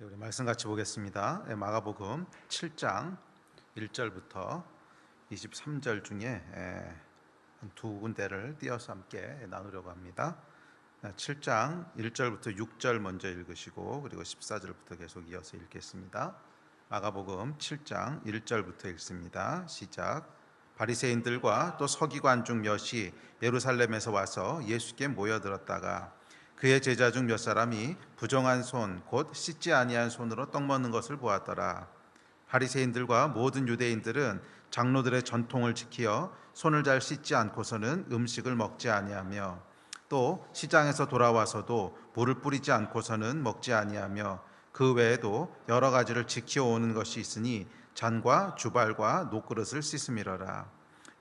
우리 말씀 같이 보겠습니다. 마가복음 7장 1절부터 23절 중에 두 군데를 띄어서 함께 나누려고 합니다. 7장 1절부터 6절 먼저 읽으시고 그리고 14절부터 계속 이어서 읽겠습니다. 마가복음 7장 1절부터 읽습니다. 시작. 바리새인들과 또 서기관 중 몇이 예루살렘에서 와서 예수께 모여들었다가 그의 제자 중 몇 사람이 부정한 손 곧 씻지 아니한 손으로 떡 먹는 것을 보았더라. 바리새인들과 모든 유대인들은 장로들의 전통을 지키어 손을 잘 씻지 않고서는 음식을 먹지 아니하며 또 시장에서 돌아와서도 물을 뿌리지 않고서는 먹지 아니하며 그 외에도 여러 가지를 지키어 오는 것이 있으니 잔과 주발과 녹그릇을 씻음이러라.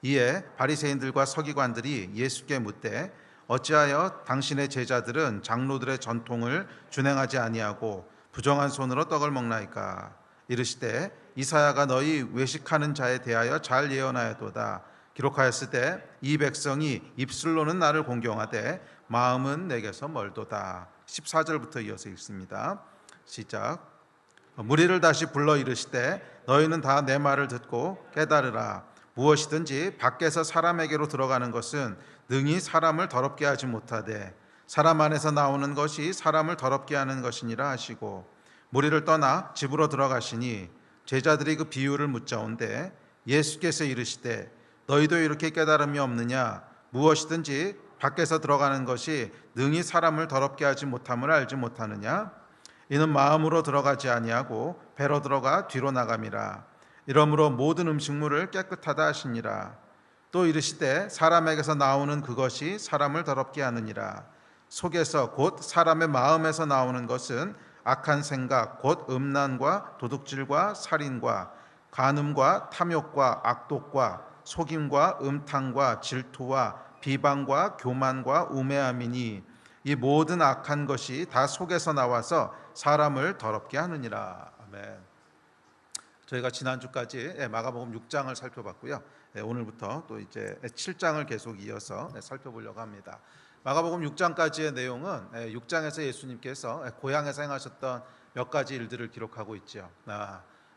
이에 바리새인들과 서기관들이 예수께 묻되 어찌하여 당신의 제자들은 장로들의 전통을 준행하지 아니하고 부정한 손으로 떡을 먹나이까? 이르시되 이사야가 너희 외식하는 자에 대하여 잘 예언하였도다. 기록하였을 때 이 백성이 입술로는 나를 공경하되 마음은 내게서 멀도다. 14절부터 이어서 읽습니다. 시작. 무리를 다시 불러 이르시되 너희는 다 내 말을 듣고 깨달으라. 무엇이든지 밖에서 사람에게로 들어가는 것은 능히 사람을 더럽게 하지 못하되 사람 안에서 나오는 것이 사람을 더럽게 하는 것이니라 하시고 무리를 떠나 집으로 들어가시니 제자들이 그 비유를 묻자온데 예수께서 이르시되 너희도 이렇게 깨달음이 없느냐? 무엇이든지 밖에서 들어가는 것이 능히 사람을 더럽게 하지 못함을 알지 못하느냐? 이는 마음으로 들어가지 아니하고 배로 들어가 뒤로 나감이라. 이러므로 모든 음식물을 깨끗하다 하시니라. 또 이르시되 사람에게서 나오는 그것이 사람을 더럽게 하느니라. 속에서 곧 사람의 마음에서 나오는 것은 악한 생각 곧 음란과 도둑질과 살인과 간음과 탐욕과 악독과 속임과 음탕과 질투와 비방과 교만과 우매함이니 이 모든 악한 것이 다 속에서 나와서 사람을 더럽게 하느니라. 아멘. 저희가 지난주까지 마가복음 6장을 살펴봤고요. 오늘부터 또 이제 7장을 계속 이어서 살펴보려고 합니다. 마가복음 6장까지의 내용은 6장에서 예수님께서 고향에서 행하셨던 몇 가지 일들을 기록하고 있죠.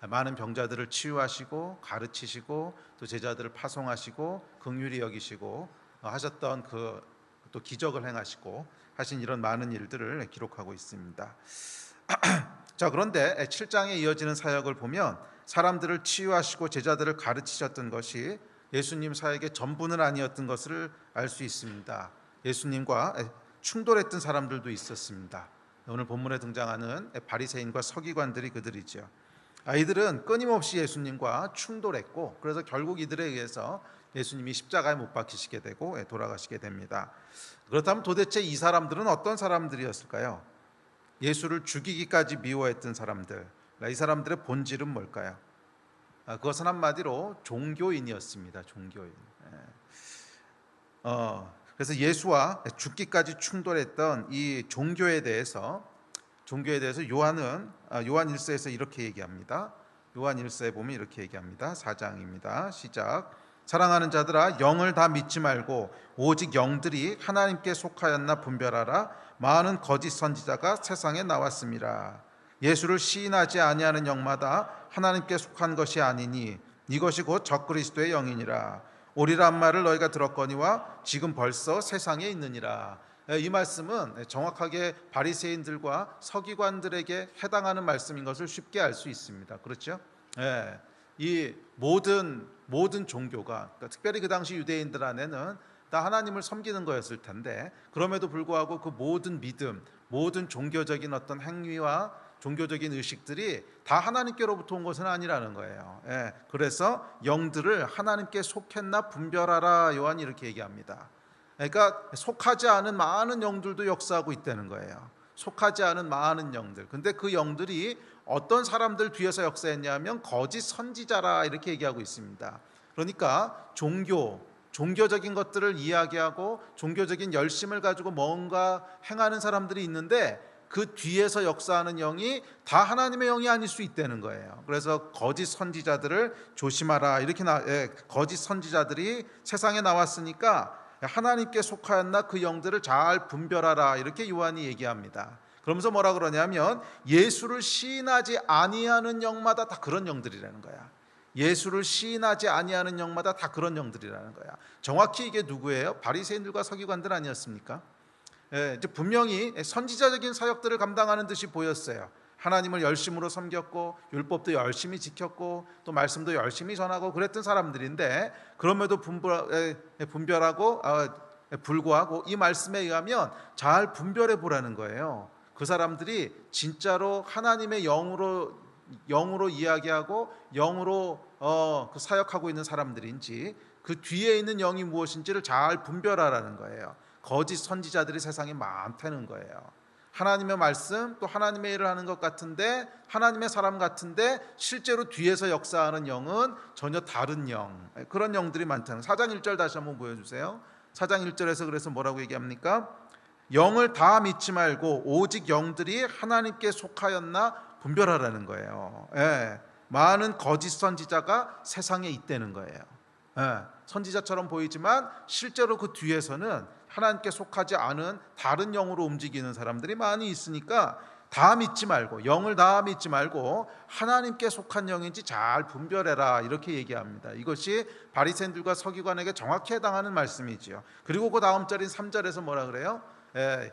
많은 병자들을 치유하시고 가르치시고 또 제자들을 파송하시고 긍휼히 여기시고 하셨던 그 또 기적을 행하시고 하신 이런 많은 일들을 기록하고 있습니다. 자, 그런데 7장에 이어지는 사역을 보면 사람들을 치유하시고 제자들을 가르치셨던 것이 예수님 사역의 전부는 아니었던 것을 알 수 있습니다. 예수님과 충돌했던 사람들도 있었습니다. 오늘 본문에 등장하는 바리새인과 서기관들이 그들이죠. 이들은 끊임없이 예수님과 충돌했고 그래서 결국 이들에 의해서 예수님이 십자가에 못 박히시게 되고 돌아가시게 됩니다. 그렇다면 도대체 이 사람들은 어떤 사람들이었을까요? 예수를 죽이기까지 미워했던 사람들, 이 사람들의 본질은 뭘까요? 그것은 한마디로 종교인이었습니다. 종교인. 그래서 예수와 죽기까지 충돌했던 이 종교에 대해서 요한 1서에서 이렇게 얘기합니다. 요한 1서에 보면 이렇게 얘기합니다. 4장입니다. 시작. 사랑하는 자들아, 영을 다 믿지 말고 오직 영들이 하나님께 속하였나 분별하라. 많은 거짓 선지자가 세상에 나왔습니다. 예수를 시인하지 아니하는 영마다 하나님께 속한 것이 아니니 이것이 곧 적그리스도의 영이니라. 오리란 말을 너희가 들었거니와 지금 벌써 세상에 있느니라. 이 말씀은 정확하게 바리새인들과 서기관들에게 해당하는 말씀인 것을 쉽게 알 수 있습니다. 그렇죠? 이 모든 종교가, 특별히 그 당시 유대인들 안에는 다 하나님을 섬기는 거였을 텐데 그럼에도 불구하고 그 모든 믿음, 모든 종교적인 어떤 행위와 종교적인 의식들이 다 하나님께로부터 온 것은 아니라는 거예요. 그래서 영들을 하나님께 속했나 분별하라. 요한이 이렇게 얘기합니다. 그러니까 속하지 않은 많은 영들도 역사하고 있다는 거예요. 속하지 않은 많은 영들. 근데 그 영들이 어떤 사람들 뒤에서 역사했냐면 거짓 선지자라 이렇게 얘기하고 있습니다. 그러니까 종교적인 것들을 이야기하고 종교적인 열심을 가지고 뭔가 행하는 사람들이 있는데 그 뒤에서 역사하는 영이 다 하나님의 영이 아닐 수 있다는 거예요. 그래서 거짓 선지자들을 조심하라. 이렇게 거짓 선지자들이 세상에 나왔으니까 하나님께 속하였나 그 영들을 잘 분별하라. 이렇게 요한이 얘기합니다. 그러면서 뭐라 그러냐면 예수를 시인하지 아니하는 영마다 다 그런 영들이라는 거야. 예수를 시인하지 아니하는 영마다 다 그런 영들이라는 거야. 정확히 이게 누구예요? 바리새인들과 서기관들 아니었습니까? 이제 분명히 선지자적인 사역들을 감당하는 듯이 보였어요. 하나님을 열심으로 섬겼고 율법도 열심히 지켰고 또 말씀도 열심히 전하고 그랬던 사람들인데, 그럼에도 분별하고 불구하고 이 말씀에 의하면 잘 분별해 보라는 거예요. 그 사람들이 진짜로 하나님의 영으로 이야기하고 영으로 그 사역하고 있는 사람들인지, 그 뒤에 있는 영이 무엇인지를 잘 분별하라는 거예요. 거짓 선지자들이 세상에 많다는 거예요. 하나님의 말씀 또 하나님의 일을 하는 것 같은데, 하나님의 사람 같은데 실제로 뒤에서 역사하는 영은 전혀 다른 영, 그런 영들이 많다는. 4장 1절 다시 한번 보여주세요. 4장 1절에서 그래서 뭐라고 얘기합니까? 영을 다 믿지 말고 오직 영들이 하나님께 속하였나 분별하라는 거예요. 많은 거짓 선지자가 세상에 있다는 거예요. 선지자처럼 보이지만 실제로 그 뒤에서는 하나님께 속하지 않은 다른 영으로 움직이는 사람들이 많이 있으니까 다 믿지 말고, 영을 다 믿지 말고 하나님께 속한 영인지 잘 분별해라, 이렇게 얘기합니다. 이것이 바리새인들과 서기관에게 정확히 해당하는 말씀이지요. 그리고 그 다음 절인 3절에서 뭐라 그래요?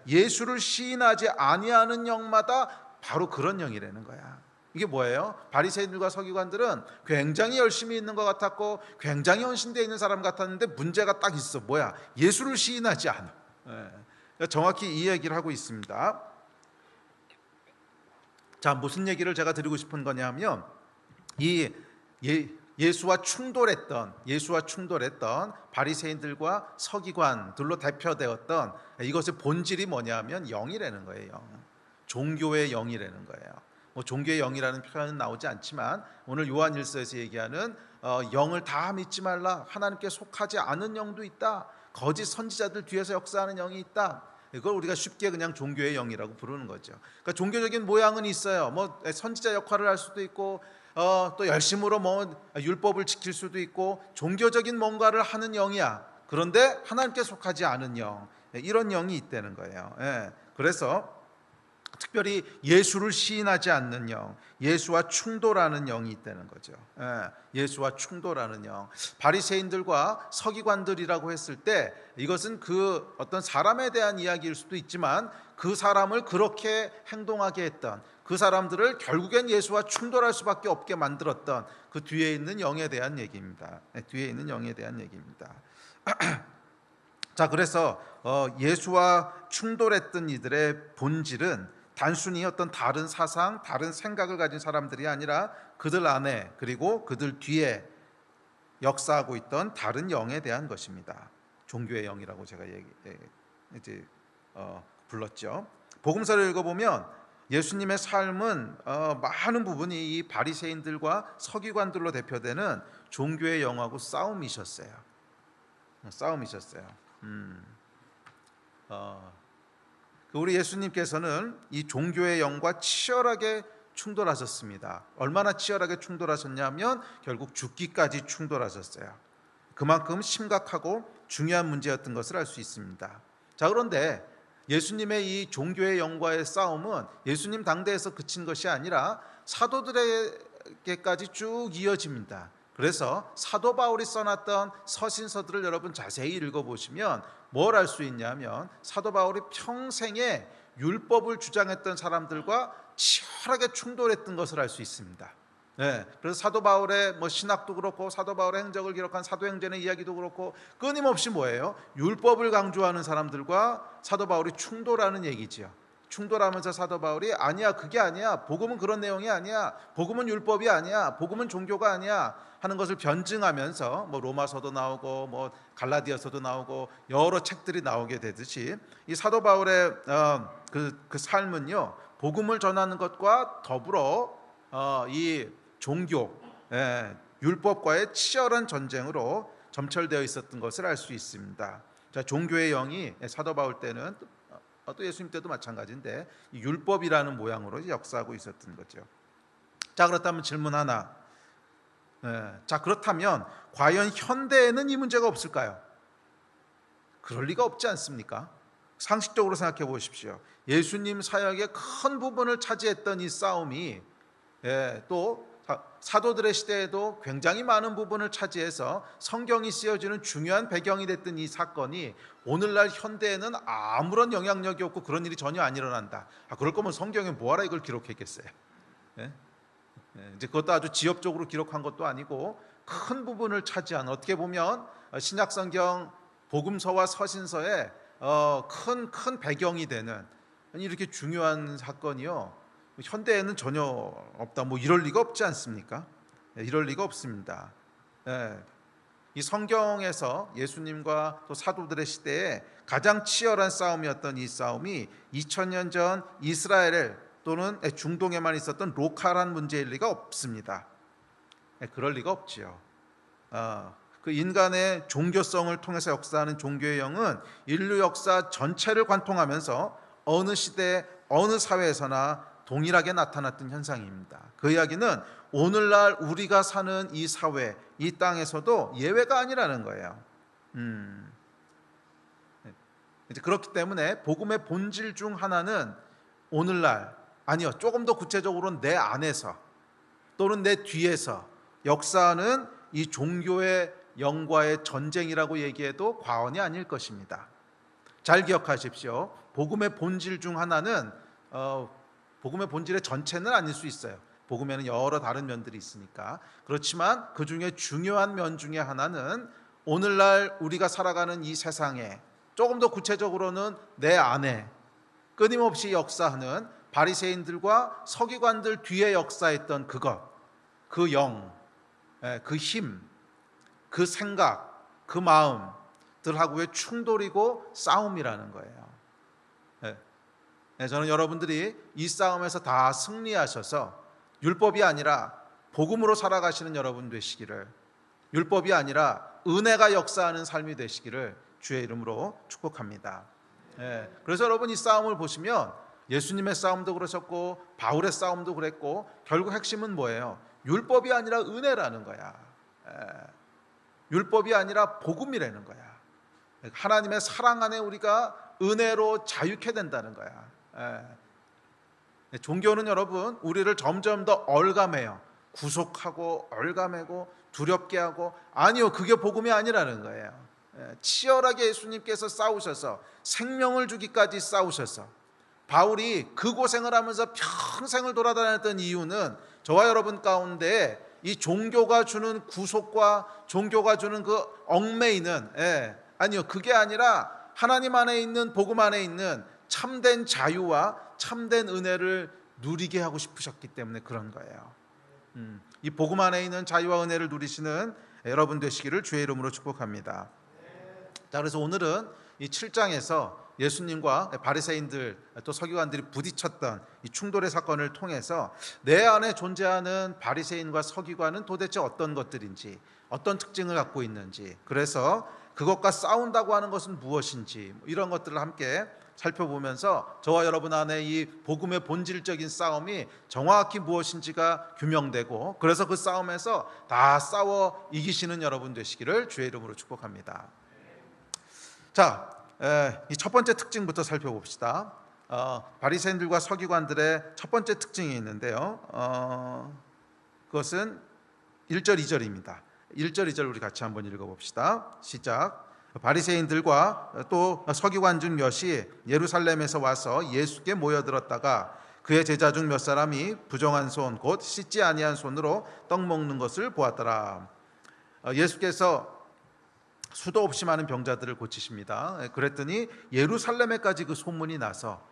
예수를 시인하지 아니하는 영마다 바로 그런 영이라는 거야. 이게 뭐예요? 바리새인들과 서기관들은 굉장히 열심히 있는 것 같았고 굉장히 헌신되어 있는 사람 같았는데 문제가 딱 있어. 뭐야? 예수를 시인하지 않아. 정확히 이 얘기를 하고 있습니다. 자, 무슨 얘기를 제가 드리고 싶은 거냐면, 예수와 충돌했던 바리새인들과 서기관들로 대표되었던 이것의 본질이 뭐냐면 영이라는 거예요. 종교의 영이라는 거예요. 종교의 영이라는 표현은 나오지 않지만 오늘 요한일서에서 얘기하는 영을 다 믿지 말라, 하나님께 속하지 않은 영도 있다, 거짓 선지자들 뒤에서 역사하는 영이 있다, 이걸 우리가 쉽게 그냥 종교의 영이라고 부르는 거죠. 그러니까 종교적인 모양은 있어요. 선지자 역할을 할 수도 있고 또 열심으로 율법을 지킬 수도 있고 종교적인 뭔가를 하는 영이야. 그런데 하나님께 속하지 않은 영, 이런 영이 있다는 거예요. 그래서 특별히 예수를 시인하지 않는 영, 예수와 충돌하는 영이 있다는 거죠. 예수와 충돌하는 영. 바리새인들과 서기관들이라고 했을 때 이것은 그 어떤 사람에 대한 이야기일 수도 있지만, 그 사람을 그렇게 행동하게 했던, 그 사람들을 결국엔 예수와 충돌할 수밖에 없게 만들었던 그 뒤에 있는 영에 대한 얘기입니다. 뒤에 있는 영에 대한 얘기입니다. 자, 그래서 예수와 충돌했던 이들의 본질은 단순히 어떤 다른 사상, 다른 생각을 가진 사람들이 아니라 그들 안에 그리고 그들 뒤에 역사하고 있던 다른 영에 대한 것입니다. 종교의 영이라고 제가 불렀죠. 복음서를 읽어보면 예수님의 삶은 많은 부분이 이 바리새인들과 서기관들로 대표되는 종교의 영하고 싸움이셨어요. 우리 예수님께서는 이 종교의 영과 치열하게 충돌하셨습니다. 얼마나 치열하게 충돌하셨냐면 결국 죽기까지 충돌하셨어요. 그만큼 심각하고 중요한 문제였던 것을 알 수 있습니다. 자, 그런데 예수님의 이 종교의 영과의 싸움은 예수님 당대에서 그친 것이 아니라 사도들에게까지 쭉 이어집니다. 그래서 사도 바울이 써놨던 서신서들을 여러분 자세히 읽어보시면 뭘 알 수 있냐면, 사도 바울이 평생에 율법을 주장했던 사람들과 치열하게 충돌했던 것을 알 수 있습니다. 그래서 사도 바울의 신학도 그렇고 사도 바울의 행적을 기록한 사도행전의 이야기도 그렇고 끊임없이 뭐예요? 율법을 강조하는 사람들과 사도 바울이 충돌하는 얘기지요. 충돌하면서 사도 바울이 아니야, 그게 아니야, 복음은 그런 내용이 아니야, 복음은 율법이 아니야, 복음은 종교가 아니야 하는 것을 변증하면서 로마서도 나오고 갈라디아서도 나오고 여러 책들이 나오게 되듯이, 이 사도 바울의 그 삶은요, 복음을 전하는 것과 더불어 이 종교, 율법과의 치열한 전쟁으로 점철되어 있었던 것을 알 수 있습니다. 자, 종교의 영이 사도 바울 때는 또 예수님 때도 마찬가지인데 율법이라는 모양으로 역사하고 있었던 거죠. 자, 그렇다면 질문 하나. 자, 그렇다면 과연 현대에는 이 문제가 없을까요? 그럴 리가 없지 않습니까? 상식적으로 생각해 보십시오. 예수님 사역의 큰 부분을 차지했던 이 싸움이 또 사도들의 시대에도 굉장히 많은 부분을 차지해서 성경이 쓰여지는 중요한 배경이 됐던 이 사건이 오늘날 현대에는 아무런 영향력이 없고 그런 일이 전혀 안 일어난다. 그럴 거면 성경에 뭐하라 이걸 기록했겠어요. 이제 그것도 아주 지엽적으로 기록한 것도 아니고 큰 부분을 차지한, 어떻게 보면 신약 성경 복음서와 서신서에 큰 배경이 되는 이렇게 중요한 사건이요, 현대에는 전혀 없다. 이럴 리가 없지 않습니까? 이럴 리가 없습니다. 이 성경에서 예수님과 또 사도들의 시대에 가장 치열한 싸움이었던 이 싸움이 2000년 전 이스라엘 또는 중동에만 있었던 로컬한 문제일 리가 없습니다. 그럴 리가 없지요. 그 인간의 종교성을 통해서 역사하는 종교의 영은 인류 역사 전체를 관통하면서 어느 시대, 어느 사회에서나 동일하게 나타났던 현상입니다. 그 이야기는 오늘날 우리가 사는 이 사회, 이 땅에서도 예외가 아니라는 거예요. 그렇기 때문에 복음의 본질 중 하나는 오늘날, 아니요, 조금 더 구체적으로는 내 안에서 또는 내 뒤에서 역사하는 이 종교의 영과의 전쟁이라고 얘기해도 과언이 아닐 것입니다. 잘 기억하십시오. 복음의 본질 중 하나는 복음의 본질의 전체는 아닐 수 있어요. 복음에는 여러 다른 면들이 있으니까. 그렇지만 그 중에 중요한 면 중에 하나는 오늘날 우리가 살아가는 이 세상에, 조금 더 구체적으로는 내 안에 끊임없이 역사하는 바리새인들과 서기관들 뒤에 역사했던 그것, 그 영, 그 힘, 그 생각, 그 마음들하고의 충돌이고 싸움이라는 거예요. 저는 여러분들이 이 싸움에서 다 승리하셔서 율법이 아니라 복음으로 살아가시는 여러분 되시기를, 율법이 아니라 은혜가 역사하는 삶이 되시기를 주의 이름으로 축복합니다. 그래서 여러분, 이 싸움을 보시면 예수님의 싸움도 그러셨고 바울의 싸움도 그랬고 결국 핵심은 뭐예요? 율법이 아니라 은혜라는 거야. 율법이 아니라 복음이라는 거야. 하나님의 사랑 안에 우리가 은혜로 자유케 된다는 거야. 종교는 여러분, 우리를 점점 더 얼감해요. 구속하고 얼감하고 두렵게 하고, 아니요, 그게 복음이 아니라는 거예요. 치열하게 예수님께서 싸우셔서 생명을 주기까지 싸우셔서, 바울이 그 고생을 하면서 평생을 돌아다녔던 이유는 저와 여러분 가운데 이 종교가 주는 구속과 종교가 주는 그 얽매이는, 아니요, 그게 아니라 하나님 안에 있는, 복음 안에 있는 참된 자유와 참된 은혜를 누리게 하고 싶으셨기 때문에 그런 거예요. 이 복음 안에 있는 자유와 은혜를 누리시는 여러분 되시기를 주의 이름으로 축복합니다. 자, 그래서 오늘은 이 7장에서 예수님과 바리새인들 또 서기관들이 부딪혔던 이 충돌의 사건을 통해서 내 안에 존재하는 바리새인과 서기관은 도대체 어떤 것들인지, 어떤 특징을 갖고 있는지, 그래서 그것과 싸운다고 하는 것은 무엇인지, 이런 것들을 함께 살펴보면서 저와 여러분 안에 이 복음의 본질적인 싸움이 정확히 무엇인지가 규명되고, 그래서 그 싸움에서 다 싸워 이기시는 여러분 되시기를 주의 이름으로 축복합니다. 자, 이 첫 번째 특징부터 살펴봅시다. 바리새인들과 서기관들의 첫 번째 특징이 있는데요, 그것은 1절 2절입니다. 1절 2절 우리 같이 한번 읽어봅시다. 시작. 바리새인들과 또 서기관 중 몇이 예루살렘에서 와서 예수께 모여들었다가 그의 제자 중 몇 사람이 부정한 손, 곧 씻지 아니한 손으로 떡 먹는 것을 보았더라. 예수께서 수도 없이 많은 병자들을 고치십니다. 그랬더니 예루살렘에까지 그 소문이 나서,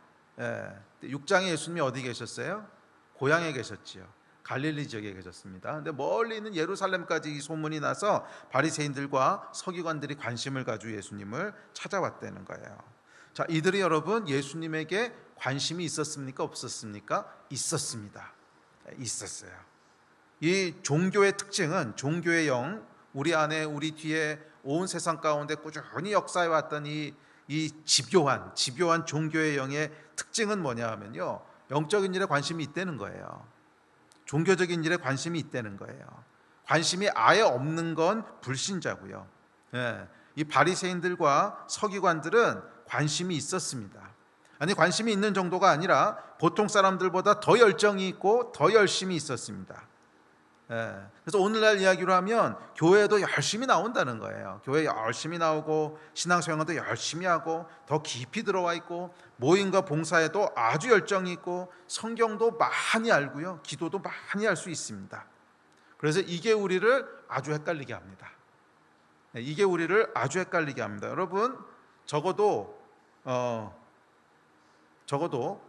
6장에 예수님이 어디 계셨어요? 고향에 계셨지요. 갈릴리 지역에 계셨습니다. 근데 멀리 있는 예루살렘까지 이 소문이 나서 바리새인들과 서기관들이 관심을 가지고 예수님을 찾아왔다는 거예요. 자, 이들이 여러분 예수님에게 관심이 있었습니까? 없었습니까? 있었습니다. 있었어요. 이 종교의 특징은, 종교의 영, 우리 안에 우리 뒤에 온 세상 가운데 꾸준히 역사해 왔던 이 집요한 종교의 영의 특징은 뭐냐 하면요, 영적인 일에 관심이 있다는 거예요. 종교적인 일에 관심이 있다는 거예요. 관심이 아예 없는 건 불신자고요. 이 바리새인들과 서기관들은 관심이 있었습니다. 아니, 관심이 있는 정도가 아니라 보통 사람들보다 더 열정이 있고 더 열심히 있었습니다. 그래서 오늘날 이야기로 하면 교회도 열심히 나온다는 거예요. 교회 열심히 나오고 신앙생활도 열심히 하고 더 깊이 들어와 있고 모임과 봉사에도 아주 열정이 있고 성경도 많이 알고요, 기도도 많이 할 수 있습니다. 그래서 이게 우리를 아주 헷갈리게 합니다. 이게 우리를 아주 헷갈리게 합니다. 여러분, 적어도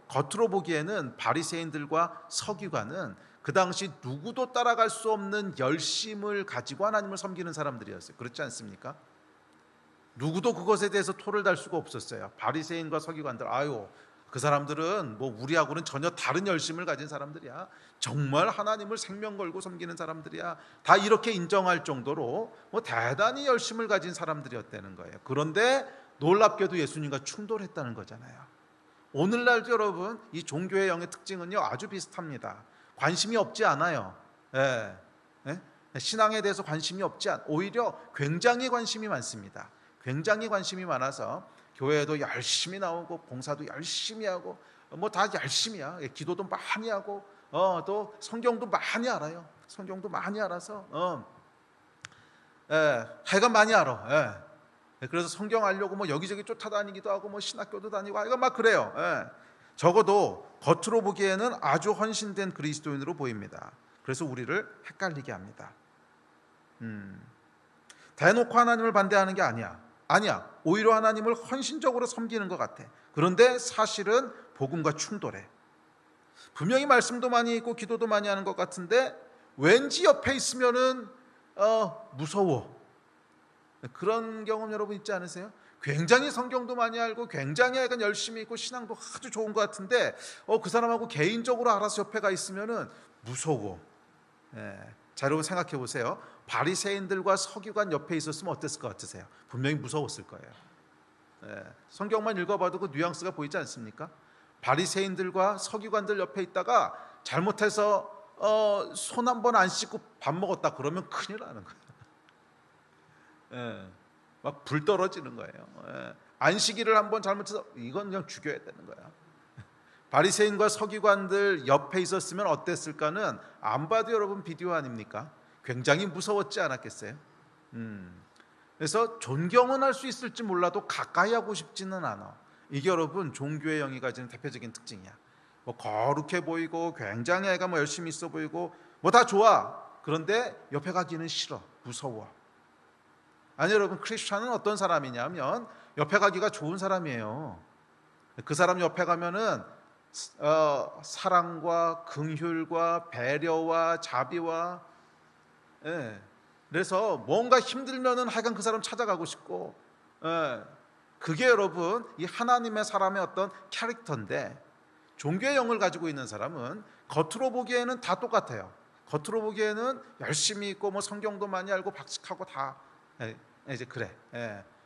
겉으로 보기에는 바리새인들과 서기관은 그 당시 누구도 따라갈 수 없는 열심을 가지고 하나님을 섬기는 사람들이었어요. 그렇지 않습니까? 누구도 그것에 대해서 토를 달 수가 없었어요. 바리새인과 서기관들, 아유, 그 사람들은 뭐 우리하고는 전혀 다른 열심을 가진 사람들이야. 정말 하나님을 생명 걸고 섬기는 사람들이야. 다 이렇게 인정할 정도로 뭐 대단히 열심을 가진 사람들이었다는 거예요. 그런데 놀랍게도 예수님과 충돌했다는 거잖아요. 오늘날도 여러분, 이 종교의 영의 특징은요, 아주 비슷합니다. 관심이 없지 않아요. 신앙에 대해서 관심이 없지 않, 오히려 굉장히 관심이 많습니다. 굉장히 관심이 많아서 교회도 열심히 나오고 봉사도 열심히 하고 뭐 다 열심히야. 기도도 많이 하고 또 성경도 많이 알아요. 성경도 많이 알아서 하여간 많이 알아. 그래서 성경 알려고 뭐 여기저기 쫓아다니기도 하고 뭐 신학교도 다니고 하여간 막 그래요. 적어도 겉으로 보기에는 아주 헌신된 그리스도인으로 보입니다. 그래서 우리를 헷갈리게 합니다. 대놓고 하나님을 반대하는 게 아니야. 오히려 하나님을 헌신적으로 섬기는 것 같아. 그런데 사실은 복음과 충돌해. 분명히 말씀도 많이 읽고 기도도 많이 하는 것 같은데 왠지 옆에 있으면은 무서워. 그런 경험 여러분 있지 않으세요? 굉장히 성경도 많이 알고 굉장히 약간 열심히 있고 신앙도 아주 좋은 것 같은데 그 사람하고 개인적으로 알아서 옆에 가 있으면은 무서워. 자, 여러분 생각해 보세요. 바리새인들과 서기관 옆에 있었으면 어땠을 것 같으세요? 분명히 무서웠을 거예요. 성경만 읽어봐도 그 뉘앙스가 보이지 않습니까? 바리새인들과 서기관들 옆에 있다가 잘못해서 손 한 번 안 씻고 밥 먹었다 그러면 큰일 나는 거예요. 막 불 떨어지는 거예요. 안식일을 한번 잘못해서 이건 그냥 죽여야 되는 거야. 바리새인과 서기관들 옆에 있었으면 어땠을까는 안 봐도 여러분 비디오 아닙니까? 굉장히 무서웠지 않았겠어요? 그래서 존경은 할 수 있을지 몰라도 가까이 하고 싶지는 않아. 이게 여러분 종교의 영이 가지는 대표적인 특징이야. 뭐 거룩해 보이고 굉장히 애가 뭐 열심히 있어 보이고 뭐 다 좋아. 그런데 옆에 가기는 싫어. 무서워. 아니 여러분, 크리스찬은 어떤 사람이냐면 옆에 가기가 좋은 사람이에요. 그 사람 옆에 가면은 사랑과 긍휼과 배려와 자비와 그래서 뭔가 힘들면은 하여간 그 사람 찾아가고 싶고 그게 여러분 이 하나님의 사람의 어떤 캐릭터인데 종교의 영을 가지고 있는 사람은 겉으로 보기에는 다 똑같아요. 겉으로 보기에는 열심히 있고 뭐 성경도 많이 알고 박식하고 다 이제 그래.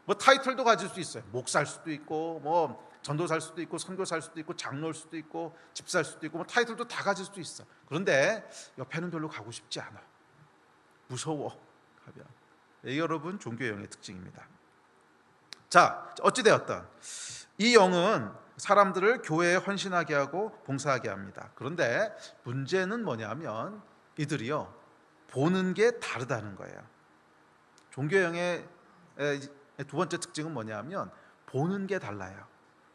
뭐 타이틀도 가질 수 있어요. 목사일 수도 있고 뭐 전도사일 수도 있고 선교사일 수도 있고 장로일 수도 있고 집사일 수도 있고 뭐 타이틀도 다 가질 수도 있어. 그런데 옆에는 별로 가고 싶지 않아. 무서워. 이게 여러분 종교의 영의 특징입니다. 자, 어찌되었든 이 영은 사람들을 교회에 헌신하게 하고 봉사하게 합니다. 그런데 문제는 뭐냐면 이들이요 보는 게 다르다는 거예요. 종교의 영의 두 번째 특징은 뭐냐면 보는 게 달라요.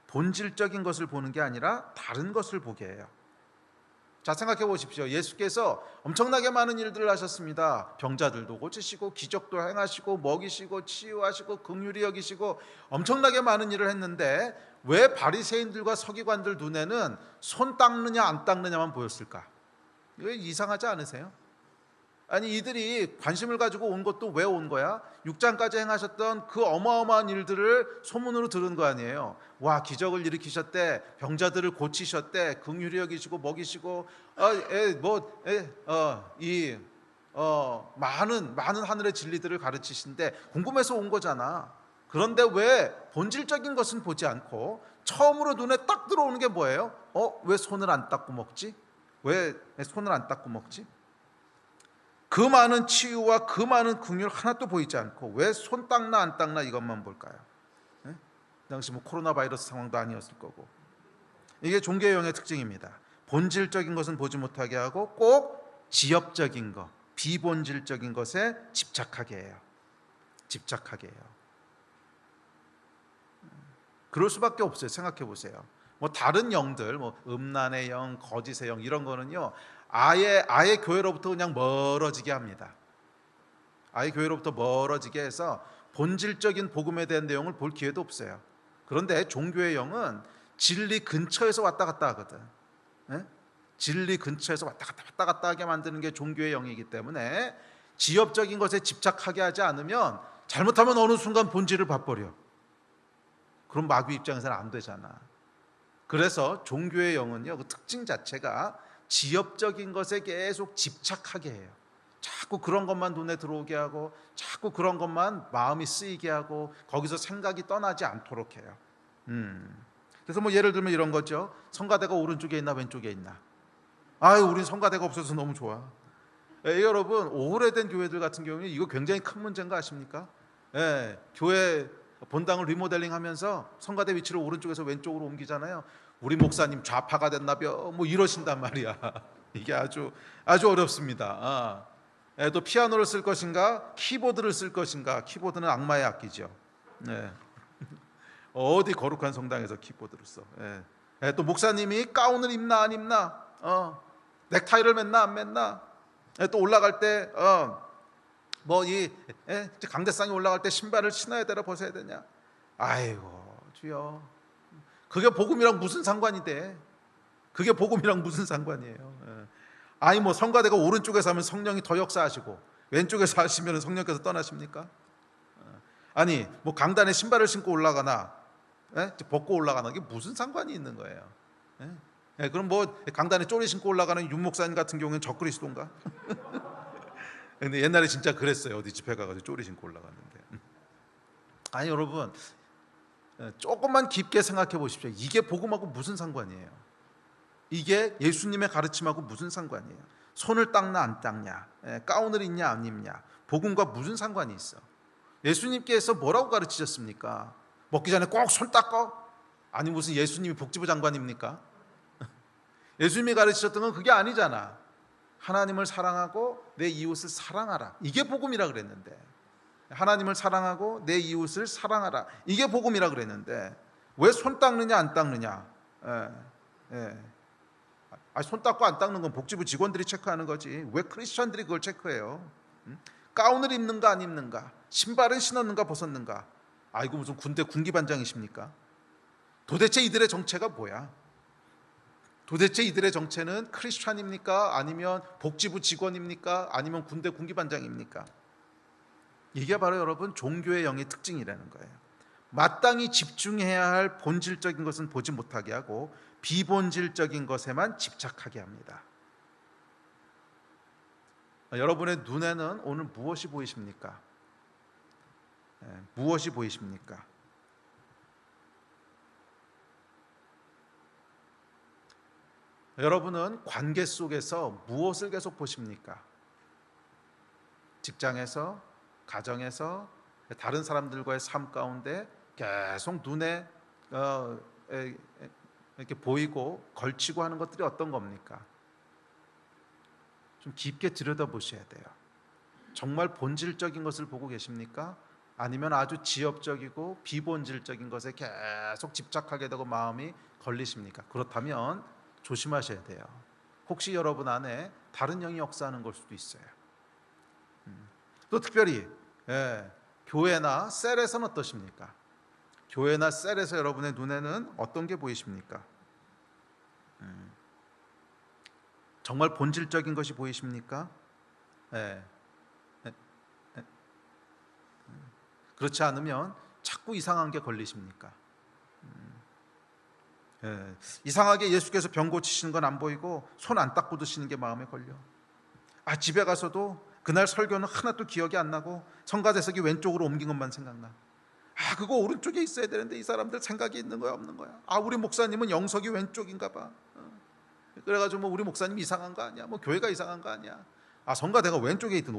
본질적인 것을 보는 게 아니라 다른 것을 보게 해요. 자, 생각해 보십시오. 예수께서 엄청나게 많은 일들을 하셨습니다. 병자들도 고치시고 기적도 행하시고 먹이시고 치유하시고 긍휼히 여기시고 엄청나게 많은 일을 했는데 왜 바리새인들과 서기관들 눈에는 손 닦느냐 안 닦느냐만 보였을까? 이거 이상하지 않으세요? 아니 이들이 관심을 가지고 온 것도 왜 온 거야? 6장까지 행하셨던 그 어마어마한 일들을 소문으로 들은 거 아니에요. 와, 기적을 일으키셨대, 병자들을 고치셨대, 긍휼히 여기시고 먹이시고 많은 하늘의 진리들을 가르치신데 궁금해서 온 거잖아. 그런데 왜 본질적인 것은 보지 않고 처음으로 눈에 딱 들어오는 게 뭐예요? 왜 손을 안 닦고 먹지? 왜 손을 안 닦고 먹지? 그 많은 치유와 그 많은 긍휼 하나도 보이지 않고 왜 손 닦나 안 닦나 이것만 볼까요? 당시 뭐 코로나 바이러스 상황도 아니었을 거고. 이게 종교의 영의 특징입니다. 본질적인 것은 보지 못하게 하고 꼭 지엽적인 것, 비본질적인 것에 집착하게 해요. 집착하게 해요. 그럴 수밖에 없어요. 생각해 보세요. 뭐 다른 영들, 뭐 음란의 영, 거짓의 영 이런 거는요, 아예 교회로부터 그냥 멀어지게 합니다. 아예 교회로부터 멀어지게 해서 본질적인 복음에 대한 내용을 볼 기회도 없어요. 그런데 종교의 영은 진리 근처에서 왔다 갔다 하거든. 예? 진리 근처에서 왔다 갔다 하게 만드는 게 종교의 영이기 때문에 지엽적인 것에 집착하게 하지 않으면 잘못하면 어느 순간 본질을 봐버려. 그럼 마귀 입장에서는 안 되잖아. 그래서 종교의 영은요, 그 특징 자체가 지엽적인 것에 계속 집착하게 해요. 자꾸 그런 것만 눈에 들어오게 하고, 자꾸 그런 것만 마음이 쓰이게 하고, 거기서 생각이 떠나지 않도록 해요. 그래서 뭐 예를 들면 이런 거죠. 성가대가 오른쪽에 있나 왼쪽에 있나. 아유, 우린 성가대가 없어서 너무 좋아. 여러분, 오래된 교회들 같은 경우는 이거 굉장히 큰 문제인 거 아십니까? 교회 본당을 리모델링 하면서 성가대 위치를 오른쪽에서 왼쪽으로 옮기잖아요. 우리 목사님 좌파가 됐나벼 뭐 이러신단 말이야. 이게 아주 어렵습니다. 또 피아노를 쓸 것인가 키보드를 쓸 것인가. 키보드는 악마의 악기죠. 어디 거룩한 성당에서 키보드를 써. 또 목사님이 가운을 입나 안 입나, 넥타이를 맸나 안 맸나. 또 올라갈 때 강대상에 올라갈 때 신발을 신어야 되나 벗어야 되냐. 아이고 주여, 그게 복음이랑 무슨 상관이 돼? 그게 복음이랑 무슨 상관이에요? 아니 뭐 성가대가 오른쪽에서 하면 성령이 더 역사하시고 왼쪽에서 하시면 성령께서 떠나십니까? 아니 뭐 강단에 신발을 신고 올라가나 벗고 올라가나, 이게 무슨 상관이 있는 거예요? 그럼 뭐 강단에 쪼리 신고 올라가는 윤 목사님 같은 경우는 적그리스도인가? 근데 옛날에 진짜 그랬어요. 어디 집회 가가지고 쪼리 신고 올라갔는데. 아니 여러분, 조금만 깊게 생각해 보십시오. 이게 복음하고 무슨 상관이에요? 이게 예수님의 가르침하고 무슨 상관이에요? 손을 닦나 안 닦냐, 가운을 입냐 안 입냐, 복음과 무슨 상관이 있어? 예수님께서 뭐라고 가르치셨습니까? 먹기 전에 꼭 손 닦어? 아니 무슨 예수님이 복지부 장관입니까? 예수님이 가르치셨던 건 그게 아니잖아. 하나님을 사랑하고 내 이웃을 사랑하라. 이게 복음이라 그랬는데, 하나님을 사랑하고 내 이웃을 사랑하라. 이게 복음이라 그랬는데 왜 손 닦느냐 안 닦느냐? 손 닦고 안 닦는 건 복지부 직원들이 체크하는 거지. 왜 크리스천들이 그걸 체크해요? 가운을 입는가 안 입는가, 신발은 신었는가 벗었는가. 이거 무슨 군대 군기반장이십니까? 도대체 이들의 정체가 뭐야? 도대체 이들의 정체는 크리스천입니까? 아니면 복지부 직원입니까? 아니면 군대 군기반장입니까? 이게 바로 여러분 종교의 영의 특징이라는 거예요. 마땅히 집중해야 할 본질적인 것은 보지 못하게 하고 비본질적인 것에만 집착하게 합니다. 여러분의 눈에는 오늘 무엇이 보이십니까? 무엇이 보이십니까? 여러분은 관계 속에서 무엇을 계속 보십니까? 직장에서, 가정에서, 다른 사람들과의 삶 가운데 계속 눈에 이렇게 보이고 걸치고 하는 것들이 어떤 겁니까? 좀 깊게 들여다보셔야 돼요. 정말 본질적인 것을 보고 계십니까? 아니면 아주 지엽적이고 비본질적인 것에 계속 집착하게 되고 마음이 걸리십니까? 그렇다면 조심하셔야 돼요. 혹시 여러분 안에 다른 영이 역사하는 걸 수도 있어요. 또 특별히 교회나 셀에서는 어떠십니까? 교회나 셀에서 여러분의 눈에는 어떤 게 보이십니까? 정말 본질적인 것이 보이십니까? 그렇지 않으면 자꾸 이상한 게 걸리십니까? 이상하게 예수께서 병 고치시는 건 안 보이고 손 안 닦고 드시는 게 마음에 걸려. 집에 가서도 그날 설교는 하나도 기억이 안 나고 성가대석이 왼쪽으로 옮긴 것만 생각나. 그거 오른쪽에 있어야 되는데 이 사람들 생각이 있는 거야 없는 거야? 우리 목사님은 영석이 왼쪽인가 봐. 그래가지고 뭐 우리 목사님 이상한 거 아니야? 뭐 교회가 이상한 거 아니야? 성가대가 왼쪽에 있든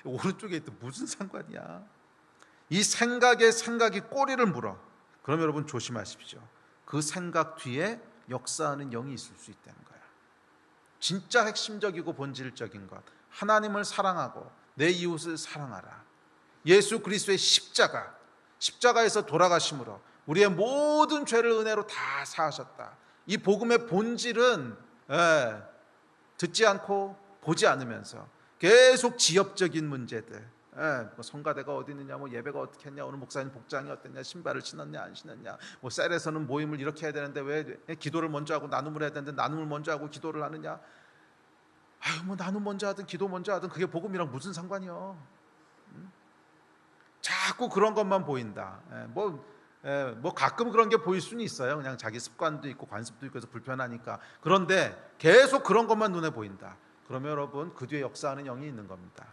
오른쪽에 있든 무슨 상관이야? 이 생각이 꼬리를 물어. 그럼 여러분 조심하십시오. 그 생각 뒤에 역사하는 영이 있을 수 있다는 거야. 진짜 핵심적이고 본질적인 것, 하나님을 사랑하고 내 이웃을 사랑하라. 예수 그리스도의 십자가에서 돌아가심으로 우리의 모든 죄를 은혜로 다 사하셨다. 이 복음의 본질은 듣지 않고 보지 않으면서 계속 지엽적인 문제들, 뭐 성가대가 어디 있느냐, 뭐 예배가 어떻게 했냐, 오늘 목사님 복장이 어땠냐, 신발을 신었냐 안 신었냐, 뭐 셀에서는 모임을 이렇게 해야 되는데 왜 기도를 먼저 하고 나눔을 해야 되는데 나눔을 먼저 하고 기도를 하느냐. 아유, 뭐 나눔 먼저 하든 기도 먼저 하든 그게 복음이랑 무슨 상관이요. 자꾸 그런 것만 보인다. 뭐 가끔 그런 게 보일 수는 있어요. 그냥 자기 습관도 있고 관습도 있고 해서 불편하니까. 그런데 계속 그런 것만 눈에 보인다. 그러면 여러분 그 뒤에 역사하는 영이 있는 겁니다.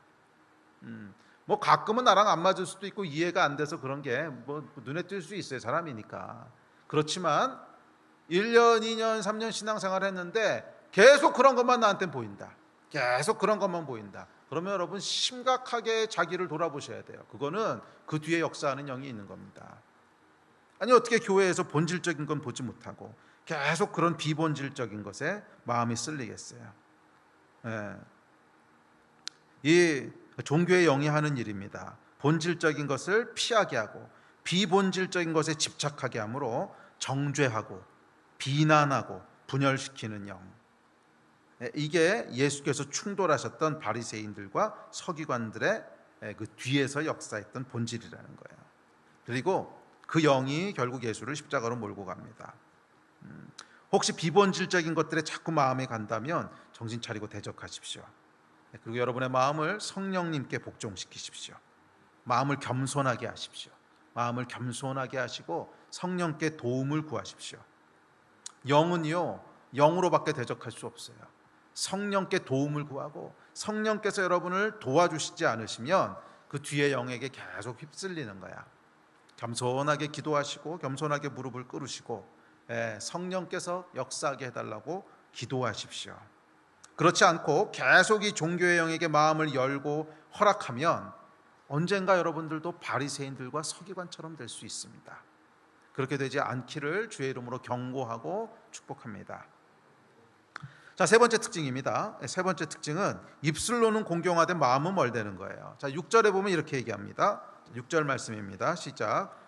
뭐 가끔은 나랑 안 맞을 수도 있고 이해가 안 돼서 그런 게 뭐 눈에 띌 수 있어요. 사람이니까. 그렇지만 1년, 2년, 3년 신앙생활 했는데 계속 그런 것만 나한테 보인다. 계속 그런 것만 보인다. 그러면 여러분 심각하게 자기를 돌아보셔야 돼요. 그거는 그 뒤에 역사하는 영이 있는 겁니다. 아니 어떻게 교회에서 본질적인 건 보지 못하고 계속 그런 비본질적인 것에 마음이 쓸리겠어요. 이 종교의 영이 하는 일입니다. 본질적인 것을 피하게 하고 비본질적인 것에 집착하게 함으로 정죄하고 비난하고 분열시키는 영. 이게 예수께서 충돌하셨던 바리새인들과 서기관들의 그 뒤에서 역사했던 본질이라는 거예요. 그리고 그 영이 결국 예수를 십자가로 몰고 갑니다. 혹시 비본질적인 것들에 자꾸 마음이 간다면 정신 차리고 대적하십시오. 그리고 여러분의 마음을 성령님께 복종시키십시오. 마음을 겸손하게 하십시오. 마음을 겸손하게 하시고 성령께 도움을 구하십시오. 영은요, 영으로밖에 대적할 수 없어요. 성령께 도움을 구하고 성령께서 여러분을 도와주시지 않으시면 그 뒤에 영에게 계속 휩쓸리는 거야. 겸손하게 기도하시고 겸손하게 무릎을 꿇으시고 성령께서 역사하게 해달라고 기도하십시오. 그렇지 않고 계속 이 종교의 영에게 마음을 열고 허락하면 언젠가 여러분들도 바리새인들과 서기관처럼 될 수 있습니다. 그렇게 되지 않기를 주의 이름으로 경고하고 축복합니다. 자, 세 번째 특징입니다. 세 번째 특징은 입술로는 공경하되 마음은 멀대는 거예요. 자, 6절에 보면 이렇게 얘기합니다. 6절 말씀입니다. 시작.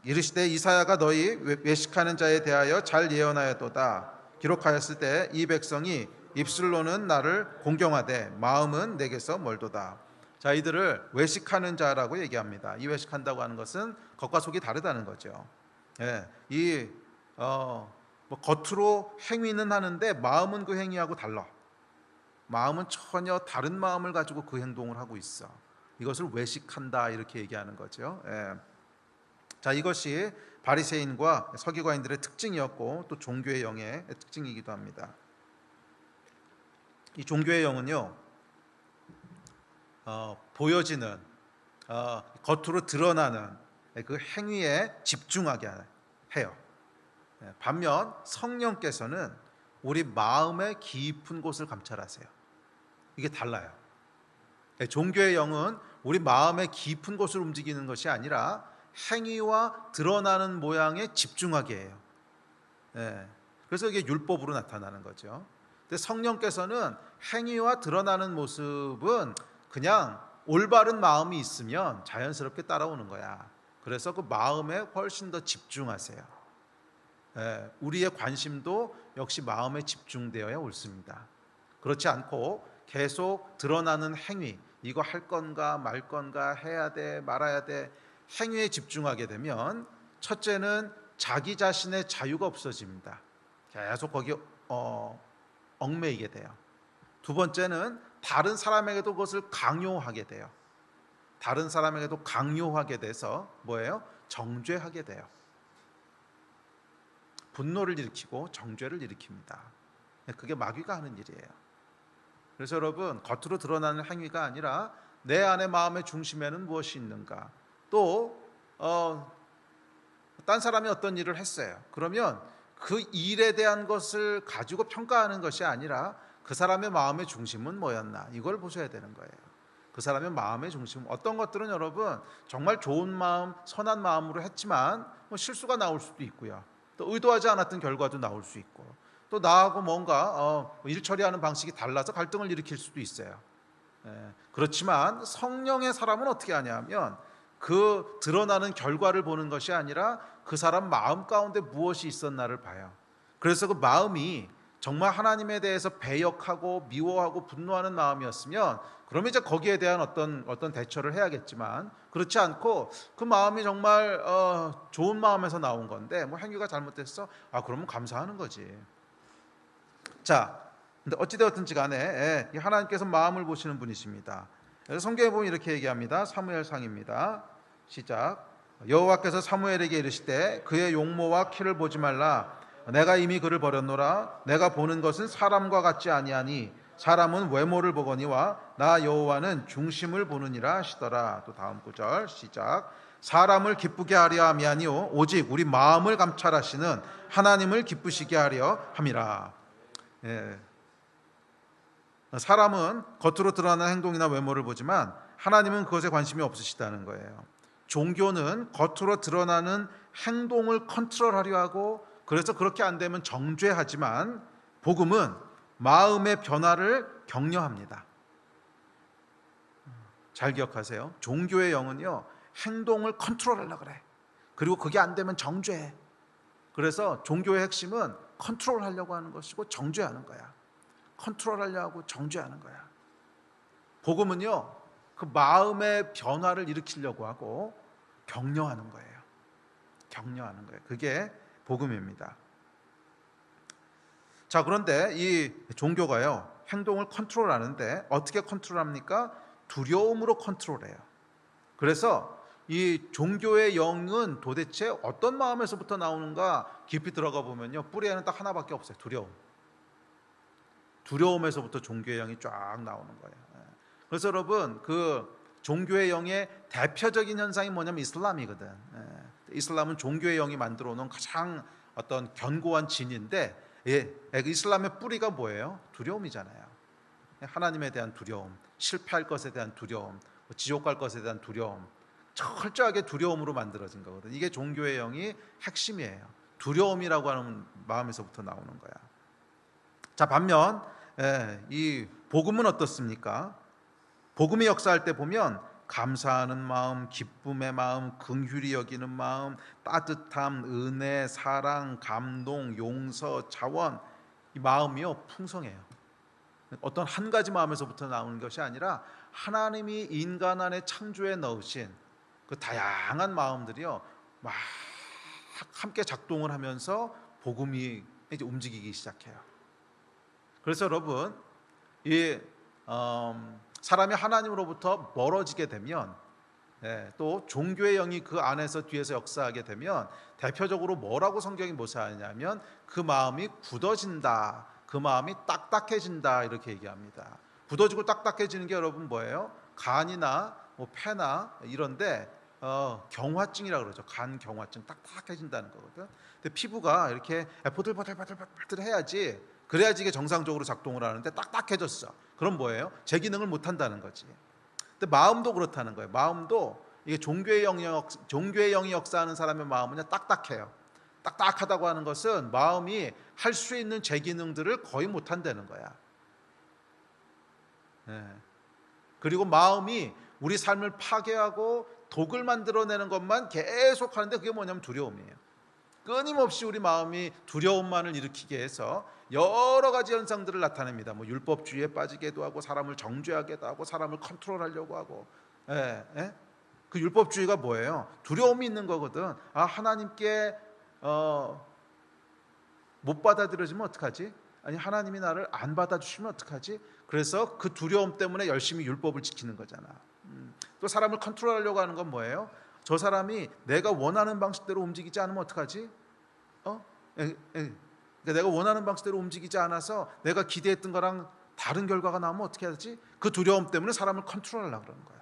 이르시되 이사야가 너희 외식하는 자에 대하여 잘 예언하였도다. 기록하였을 때 이 백성이 입술로는 나를 공경하되 마음은 내게서 멀도다. 자, 이들을 외식하는 자라고 얘기합니다. 이 외식한다고 하는 것은 겉과 속이 다르다는 거죠. 뭐 겉으로 행위는 하는데 마음은 그 행위하고 달라. 마음은 전혀 다른 마음을 가지고 그 행동을 하고 있어. 이것을 외식한다 이렇게 얘기하는 거죠. 자, 이것이 바리새인과 서기관인들의 특징이었고 또 종교의 영의 특징이기도 합니다. 이 종교의 영은요, 보여지는 겉으로 드러나는 그 행위에 집중하게 해요. 반면 성령께서는 우리 마음의 깊은 곳을 감찰하세요. 이게 달라요. 종교의 영은 우리 마음의 깊은 곳을 움직이는 것이 아니라 행위와 드러나는 모양에 집중하게 해요. 그래서 이게 율법으로 나타나는 거죠. 근데 성령께서는 행위와 드러나는 모습은 그냥 올바른 마음이 있으면 자연스럽게 따라오는 거야. 그래서 그 마음에 훨씬 더 집중하세요. 우리의 관심도 역시 마음에 집중되어야 옳습니다. 그렇지 않고 계속 드러나는 행위, 이거 할 건가 말 건가, 해야 돼 말아야 돼, 행위에 집중하게 되면 첫째는 자기 자신의 자유가 없어집니다. 계속 거기 얽매이게 돼요. 두 번째는 다른 사람에게도 그것을 강요하게 돼요. 다른 사람에게도 강요하게 돼서 뭐예요? 정죄하게 돼요. 분노를 일으키고 정죄를 일으킵니다. 그게 마귀가 하는 일이에요. 그래서 여러분, 겉으로 드러나는 행위가 아니라 내 안의 마음의 중심에는 무엇이 있는가. 또 딴 사람이 어떤 일을 했어요. 그러면 그 일에 대한 것을 가지고 평가하는 것이 아니라 그 사람의 마음의 중심은 뭐였나, 이걸 보셔야 되는 거예요. 그 사람의 마음의 중심. 어떤 것들은 여러분 정말 좋은 마음, 선한 마음으로 했지만 뭐 실수가 나올 수도 있고요. 또 의도하지 않았던 결과도 나올 수 있고, 또 나하고 뭔가 일 처리하는 방식이 달라서 갈등을 일으킬 수도 있어요. 그렇지만 성령의 사람은 어떻게 하냐면 그 드러나는 결과를 보는 것이 아니라 그 사람 마음 가운데 무엇이 있었나를 봐요. 그래서 그 마음이 정말 하나님에 대해서 배역하고 미워하고 분노하는 마음이었으면 그러면 이제 거기에 대한 어떤 대처를 해야겠지만, 그렇지 않고 그 마음이 정말 좋은 마음에서 나온 건데 뭐 행위가 잘못됐어, 그러면 감사하는 거지. 자, 근데 어찌되었든지 간에 하나님께서 마음을 보시는 분이십니다. 성경에 보면 이렇게 얘기합니다. 사무엘상입니다. 시작. 여호와께서 사무엘에게 이르시되 그의 용모와 키를 보지 말라. 내가 이미 그를 버렸노라. 내가 보는 것은 사람과 같지 아니하니 사람은 외모를 보거니와 나 여호와는 중심을 보느니라 하시더라. 또 다음 구절 시작. 사람을 기쁘게 하려 함이 아니요 오직 우리 마음을 감찰하시는 하나님을 기쁘시게 하려 함이라. 사람은 겉으로 드러나는 행동이나 외모를 보지만 하나님은 그것에 관심이 없으시다는 거예요. 종교는 겉으로 드러나는 행동을 컨트롤하려 하고, 그래서 그렇게 안 되면 정죄하지만 복음은 마음의 변화를 격려합니다. 잘 기억하세요. 종교의 영은요, 행동을 컨트롤하려고 그래. 그리고 그게 안 되면 정죄해. 그래서 종교의 핵심은 컨트롤하려고 하는 것이고 정죄하는 거야. 컨트롤하려고 하고 정죄하는 거야. 복음은요, 그 마음의 변화를 일으키려고 하고 격려하는 거예요. 격려하는 거예요. 그게 복음입니다. 자, 그런데 이 종교가요, 행동을 컨트롤하는데 어떻게 컨트롤합니까? 두려움으로 컨트롤해요. 그래서 이 종교의 영은 도대체 어떤 마음에서부터 나오는가 깊이 들어가 보면요, 뿌리에는 딱 하나밖에 없어요. 두려움. 두려움에서부터 종교의 영이 쫙 나오는 거예요. 그래서 여러분, 그 종교의 영의 대표적인 현상이 뭐냐면 이슬람이거든. 이슬람은 종교의 영이 만들어 놓은 가장 어떤 견고한 진인데, 이슬람의 뿌리가 뭐예요? 두려움이잖아요. 하나님에 대한 두려움, 실패할 것에 대한 두려움, 지옥 갈 것에 대한 두려움, 철저하게 두려움으로 만들어진 거거든. 이게 종교의 영이 핵심이에요. 두려움이라고 하는 마음에서부터 나오는 거야. 자, 반면 이 복음은 어떻습니까? 복음이 역사할 때 보면 감사하는 마음, 기쁨의 마음, 긍휼히 여기는 마음, 따뜻함, 은혜, 사랑, 감동, 용서, 자원, 이 마음이요 풍성해요. 어떤 한 가지 마음에서부터 나오는 것이 아니라 하나님이 인간 안에 창조해 넣으신 그 다양한 마음들이요 막 함께 작동을 하면서 복음이 이제 움직이기 시작해요. 그래서 여러분, 이 사람이 하나님으로부터 멀어지게 되면, 또 종교의 영이 그 안에서 뒤에서 역사하게 되면 대표적으로 뭐라고 성경이 묘사하냐면 그 마음이 굳어진다, 그 마음이 딱딱해진다, 이렇게 얘기합니다. 굳어지고 딱딱해지는 게 여러분 뭐예요? 간이나 뭐 폐나 이런데 경화증이라고 그러죠. 간 경화증, 딱딱해진다는 거거든. 근데 피부가 이렇게 보들보들 해야지, 그래야지 이게 정상적으로 작동을 하는데 딱딱해졌어. 그럼 뭐예요? 제 기능을 못 한다는 거지. 근데 마음도 그렇다는 거예요. 마음도 이게 종교의 영이 역사하는 사람의 마음은 딱딱해요. 딱딱하다고 하는 것은 마음이 할 수 있는 제 기능들을 거의 못 한다는 거야. 그리고 마음이 우리 삶을 파괴하고 독을 만들어내는 것만 계속 하는데 그게 뭐냐면 두려움이에요. 끊임없이 우리 마음이 두려움만을 일으키게 해서 여러 가지 현상들을 나타냅니다. 뭐 율법주의에 빠지게도 하고, 사람을 정죄하게도 하고, 사람을 컨트롤하려고 하고. 그 율법주의가 뭐예요? 두려움이 있는 거거든. 하나님께 못 받아들여지면 어떡하지? 아니, 하나님이 나를 안 받아주시면 어떡하지? 그래서 그 두려움 때문에 열심히 율법을 지키는 거잖아. 또 사람을 컨트롤하려고 하는 건 뭐예요? 저 사람이 내가 원하는 방식대로 움직이지 않으면 어떡하지? 그러니까 내가 원하는 방식대로 움직이지 않아서 내가 기대했던 거랑 다른 결과가 나오면 어떻게 하지? 그 두려움 때문에 사람을 컨트롤하려고 그러는 거야.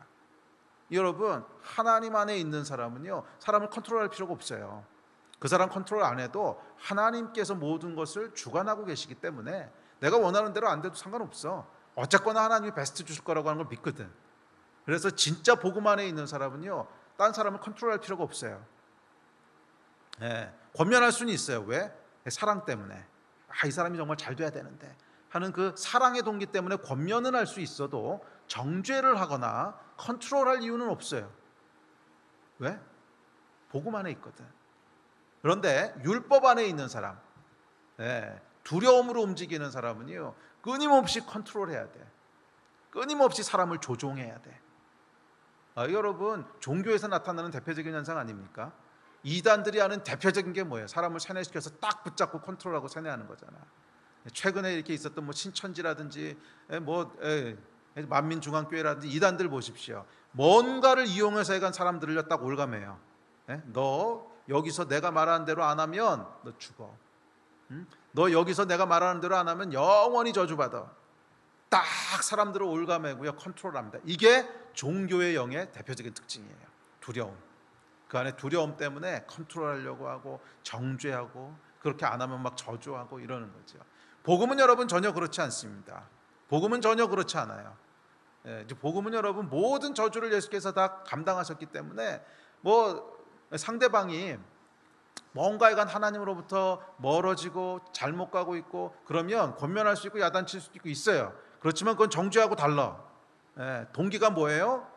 여러분, 하나님 안에 있는 사람은요, 사람을 컨트롤할 필요가 없어요. 그 사람 컨트롤 안 해도 하나님께서 모든 것을 주관하고 계시기 때문에 내가 원하는 대로 안 돼도 상관없어. 어쨌거나 하나님이 베스트 주실 거라고 하는 걸 믿거든. 그래서 진짜 복음 안에 있는 사람은요, 딴 사람을 컨트롤할 필요가 없어요. 예, 권면할 수는 있어요. 왜? 사랑 때문에. 이 사람이 정말 잘 돼야 되는데 하는 그 사랑의 동기 때문에 권면은 할 수 있어도 정죄를 하거나 컨트롤할 이유는 없어요. 왜? 복음 안에 있거든. 그런데 율법 안에 있는 사람, 두려움으로 움직이는 사람은요, 끊임없이 컨트롤해야 돼. 끊임없이 사람을 조종해야 돼. 여러분, 종교에서 나타나는 대표적인 현상 아닙니까? 이단들이 하는 대표적인 게 뭐예요? 사람을 세뇌시켜서 딱 붙잡고 컨트롤하고 세뇌하는 거잖아. 최근에 이렇게 있었던 뭐 신천지라든지 만민중앙교회라든지 이단들 보십시오. 뭔가를 이용해서 해간 사람들을 딱 올감해요. 너 여기서 내가 말하는 대로 안 하면 너 죽어. 너 여기서 내가 말하는 대로 안 하면 영원히 저주받아. 딱 사람들을 올가매고요, 컨트롤합니다. 이게 종교의 영의 대표적인 특징이에요. 두려움. 그 안에 두려움 때문에 컨트롤하려고 하고 정죄하고 그렇게 안 하면 막 저주하고 이러는 거죠. 복음은 여러분 전혀 그렇지 않습니다. 복음은 전혀 그렇지 않아요. 이제 복음은 여러분 모든 저주를 예수께서 다 감당하셨기 때문에 뭐 상대방이 뭔가에 간 하나님으로부터 멀어지고 잘못 가고 있고 그러면 권면할 수 있고 야단칠 수도 있고 있어요. 그렇지만 그건 정죄하고 달라. 동기가 뭐예요?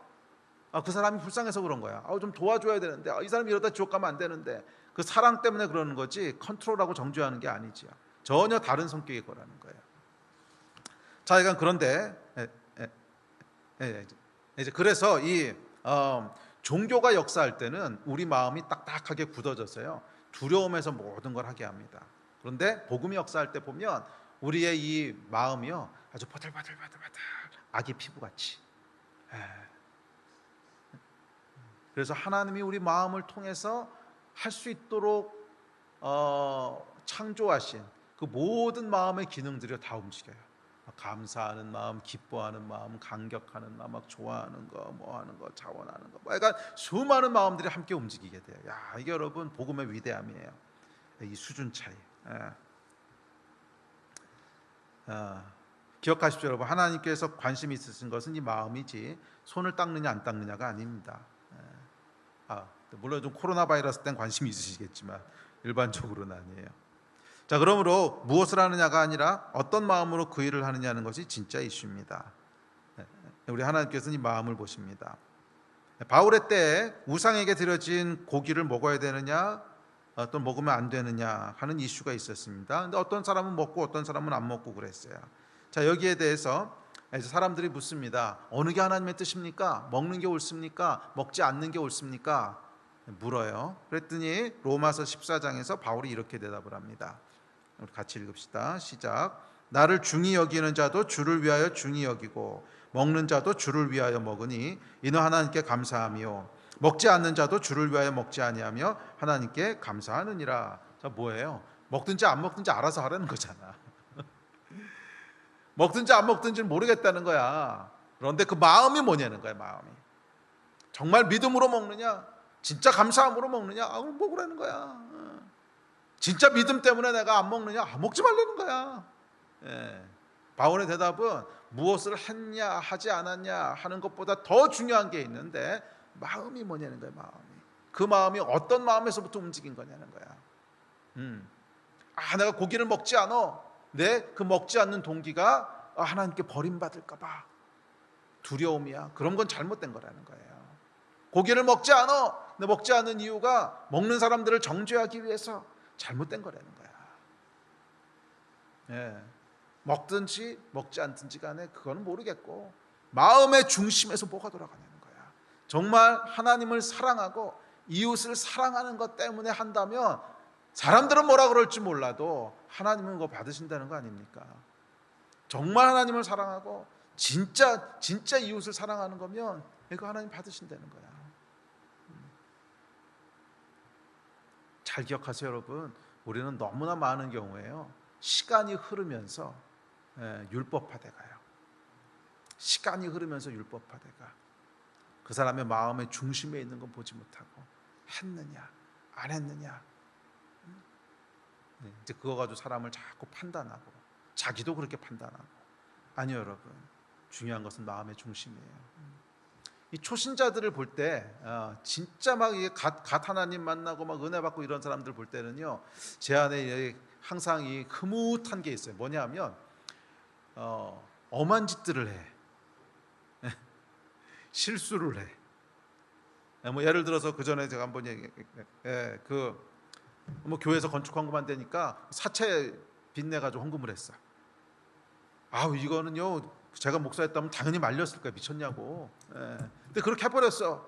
그 사람이 불쌍해서 그런 거야. 좀 도와줘야 되는데, 이 사람이 이러다 지옥 가면 안 되는데, 그 사랑 때문에 그러는 거지 컨트롤하고 정죄하는 게 아니지요. 전혀 다른 성격의 거라는 거예요. 자, 그러니까 그런데 이제 그래서 이 종교가 역사할 때는 우리 마음이 딱딱하게 굳어져서요, 두려움에서 모든 걸 하게 합니다. 그런데 복음이 역사할 때 보면 우리의 이 마음이요, 아주 바들바들바들바들 아기 피부같이. 그래서 하나님이 우리 마음을 통해서 할 수 있도록 창조하신 그 모든 마음의 기능들이 다 움직여요. 감사하는 마음, 기뻐하는 마음, 감격하는 마음, 막 좋아하는 거, 뭐 하는 거, 자원하는 거, 그러니까 수많은 마음들이 함께 움직이게 돼요. 이게 여러분 복음의 위대함이에요. 이 수준 차이. 기억하십시오, 여러분. 하나님께서 관심이 있으신 것은 이 마음이지 손을 닦느냐 안 닦느냐가 아닙니다. 물론 좀 코로나 바이러스 땐 관심이 있으시겠지만 일반적으로는 아니에요. 자, 그러므로 무엇을 하느냐가 아니라 어떤 마음으로 그 일을 하느냐는 것이 진짜 이슈입니다. 우리 하나님께서는 이 마음을 보십니다. 바울의 때에 우상에게 드려진 고기를 먹어야 되느냐 또 먹으면 안 되느냐 하는 이슈가 있었습니다. 근데 어떤 사람은 먹고 어떤 사람은 안 먹고 그랬어요. 자, 여기에 대해서 사람들이 묻습니다. 어느 게 하나님의 뜻입니까? 먹는 게 옳습니까? 먹지 않는 게 옳습니까? 물어요. 그랬더니 로마서 14장에서 바울이 이렇게 대답을 합니다. 우리 같이 읽읍시다. 시작. 나를 중히 여기는 자도 주를 위하여 중히 여기고 먹는 자도 주를 위하여 먹으니 이는 하나님께 감사하며 먹지 않는 자도 주를 위하여 먹지 아니하며 하나님께 감사하느니라. 자, 뭐예요? 먹든지 안 먹든지 알아서 하라는 거잖아. 먹든지 안 먹든지는 모르겠다는 거야. 그런데 그 마음이 뭐냐는 거야. 마음이 정말 믿음으로 먹느냐, 진짜 감사함으로 먹느냐, 먹으라는 거야. 진짜 믿음 때문에 내가 안 먹느냐, 먹지 말라는 거야. 바울의 대답은 무엇을 했냐 하지 않았냐 하는 것보다 더 중요한 게 있는데 마음이 뭐냐는 거야. 마음이. 그 마음이 어떤 마음에서부터 움직인 거냐는 거야. 내가 고기를 먹지 않아. 그 먹지 않는 동기가 하나님께 버림받을까 봐 두려움이야. 그런 건 잘못된 거라는 거예요. 고기를 먹지 않아. 근데 먹지 않는 이유가 먹는 사람들을 정죄하기 위해서 잘못된 거라는 거야. 먹든지 먹지 않든지 간에 그거는 모르겠고 마음의 중심에서 뭐가 돌아가냐는 거야. 정말 하나님을 사랑하고 이웃을 사랑하는 것 때문에 한다면 사람들은 뭐라 그럴지 몰라도 하나님은 그거 받으신다는 거 아닙니까? 정말 하나님을 사랑하고 진짜 이웃을 사랑하는 거면 이거 하나님 받으신다는 거야. 잘 기억하세요, 여러분. 우리는 너무나 많은 경우에요, 시간이 흐르면서 율법화돼 가요. 시간이 흐르면서 율법화돼 가. 그 사람의 마음의 중심에 있는 건 보지 못하고 했느냐 안 했느냐, 이제 그거 가지고 사람을 자꾸 판단하고 자기도 그렇게 판단하고. 아니요, 여러분. 중요한 것은 마음의 중심이에요. 이 초신자들을 볼 때 진짜 막 갓 하나님 만나고 막 은혜 받고 이런 사람들 볼 때는요, 제 안에 항상 이 흐뭇한 게 있어요. 뭐냐면 엄한 짓들을 해. 실수를 해. 뭐 예를 들어서 그 전에 제가 한번 뭐 교회에서 건축 헌금만 되니까 사채 빚내 가지고 헌금을 했어. 아우 이거는요 제가 목사였다면 당연히 말렸을 거야. 미쳤냐고. 근데 그렇게 해버렸어.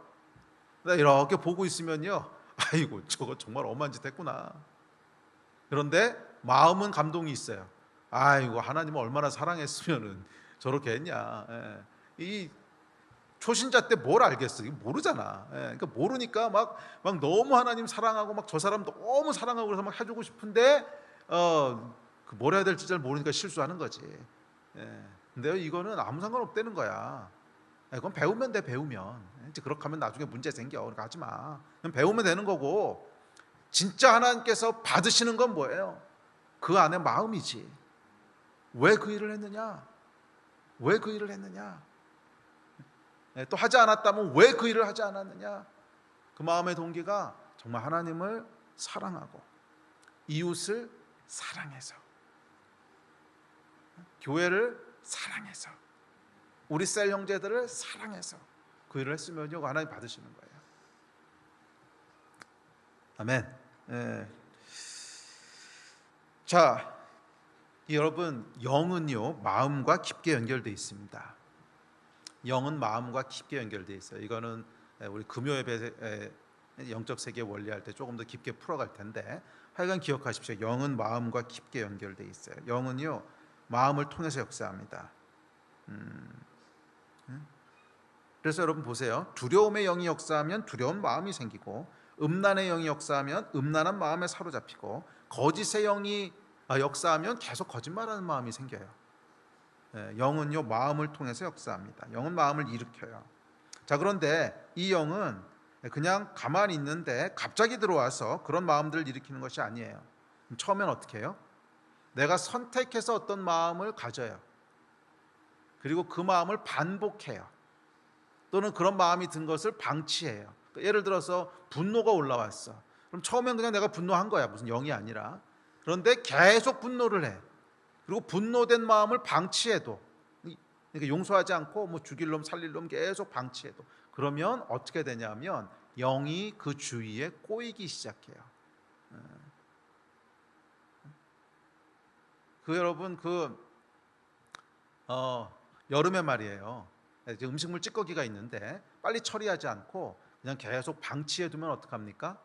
나 이렇게 보고 있으면요, 아이고 저거 정말 엄한 짓 했구나. 그런데 마음은 감동이 있어요. 아이고 하나님을 얼마나 사랑했으면은 저렇게 했냐. 이 초신자 때 뭘 알겠어? 이거 모르잖아. 그러니까 모르니까 막 너무 하나님 사랑하고 막 저 사람 너무 사랑하고 그래서 막 해주고 싶은데 뭘 해야 될지 잘 모르니까 실수하는 거지. 근데 이거는 아무 상관없다는 거야. 그건 배우면 돼. 배우면 이제 그렇게 하면 나중에 문제 생겨. 그러니까 하지 마. 그냥 배우면 되는 거고, 진짜 하나님께서 받으시는 건 뭐예요? 그 안에 마음이지. 왜 그 일을 했느냐? 왜 그 일을 했느냐? 또 하지 않았다면 왜 그 일을 하지 않았느냐? 그 마음의 동기가 정말 하나님을 사랑하고 이웃을 사랑해서, 교회를 사랑해서, 우리 셀 형제들을 사랑해서 그 일을 했으면요 하나님 받으시는 거예요. 아멘. 자, 여러분, 영은요 마음과 깊게 연결되어 있습니다. 영은 마음과 깊게 연결되어 있어요. 이거는 우리 금요예배 영적 세계 원리할 때 조금 더 깊게 풀어갈 텐데, 하여간 기억하십시오. 영은 마음과 깊게 연결되어 있어요. 영은요 마음을 통해서 역사합니다. 그래서 여러분 보세요. 두려움의 영이 역사하면 두려운 마음이 생기고, 음란의 영이 역사하면 음란한 마음에 사로잡히고, 거짓의 영이 역사하면 계속 거짓말하는 마음이 생겨요. 영은요 마음을 통해서 역사합니다. 영은 마음을 일으켜요. 자, 그런데 이 영은 그냥 가만히 있는데 갑자기 들어와서 그런 마음들을 일으키는 것이 아니에요. 처음엔 어떻게 해요? 내가 선택해서 어떤 마음을 가져요. 그리고 그 마음을 반복해요. 또는 그런 마음이 든 것을 방치해요. 예를 들어서 분노가 올라왔어. 그럼 처음엔 그냥 내가 분노한 거야. 무슨 영이 아니라. 그런데 계속 분노를 해. 그리고 분노된 마음을 방치해도, 그러니까 용서하지 않고 뭐 죽일 놈 살릴 놈 계속 방치해도, 그러면 어떻게 되냐면 영이 그 주위에 꼬이기 시작해요. 여러분 여름에 말이에요. 음식물 찌꺼기가 있는데 빨리 처리하지 않고 그냥 계속 방치해 두면 어떡합니까?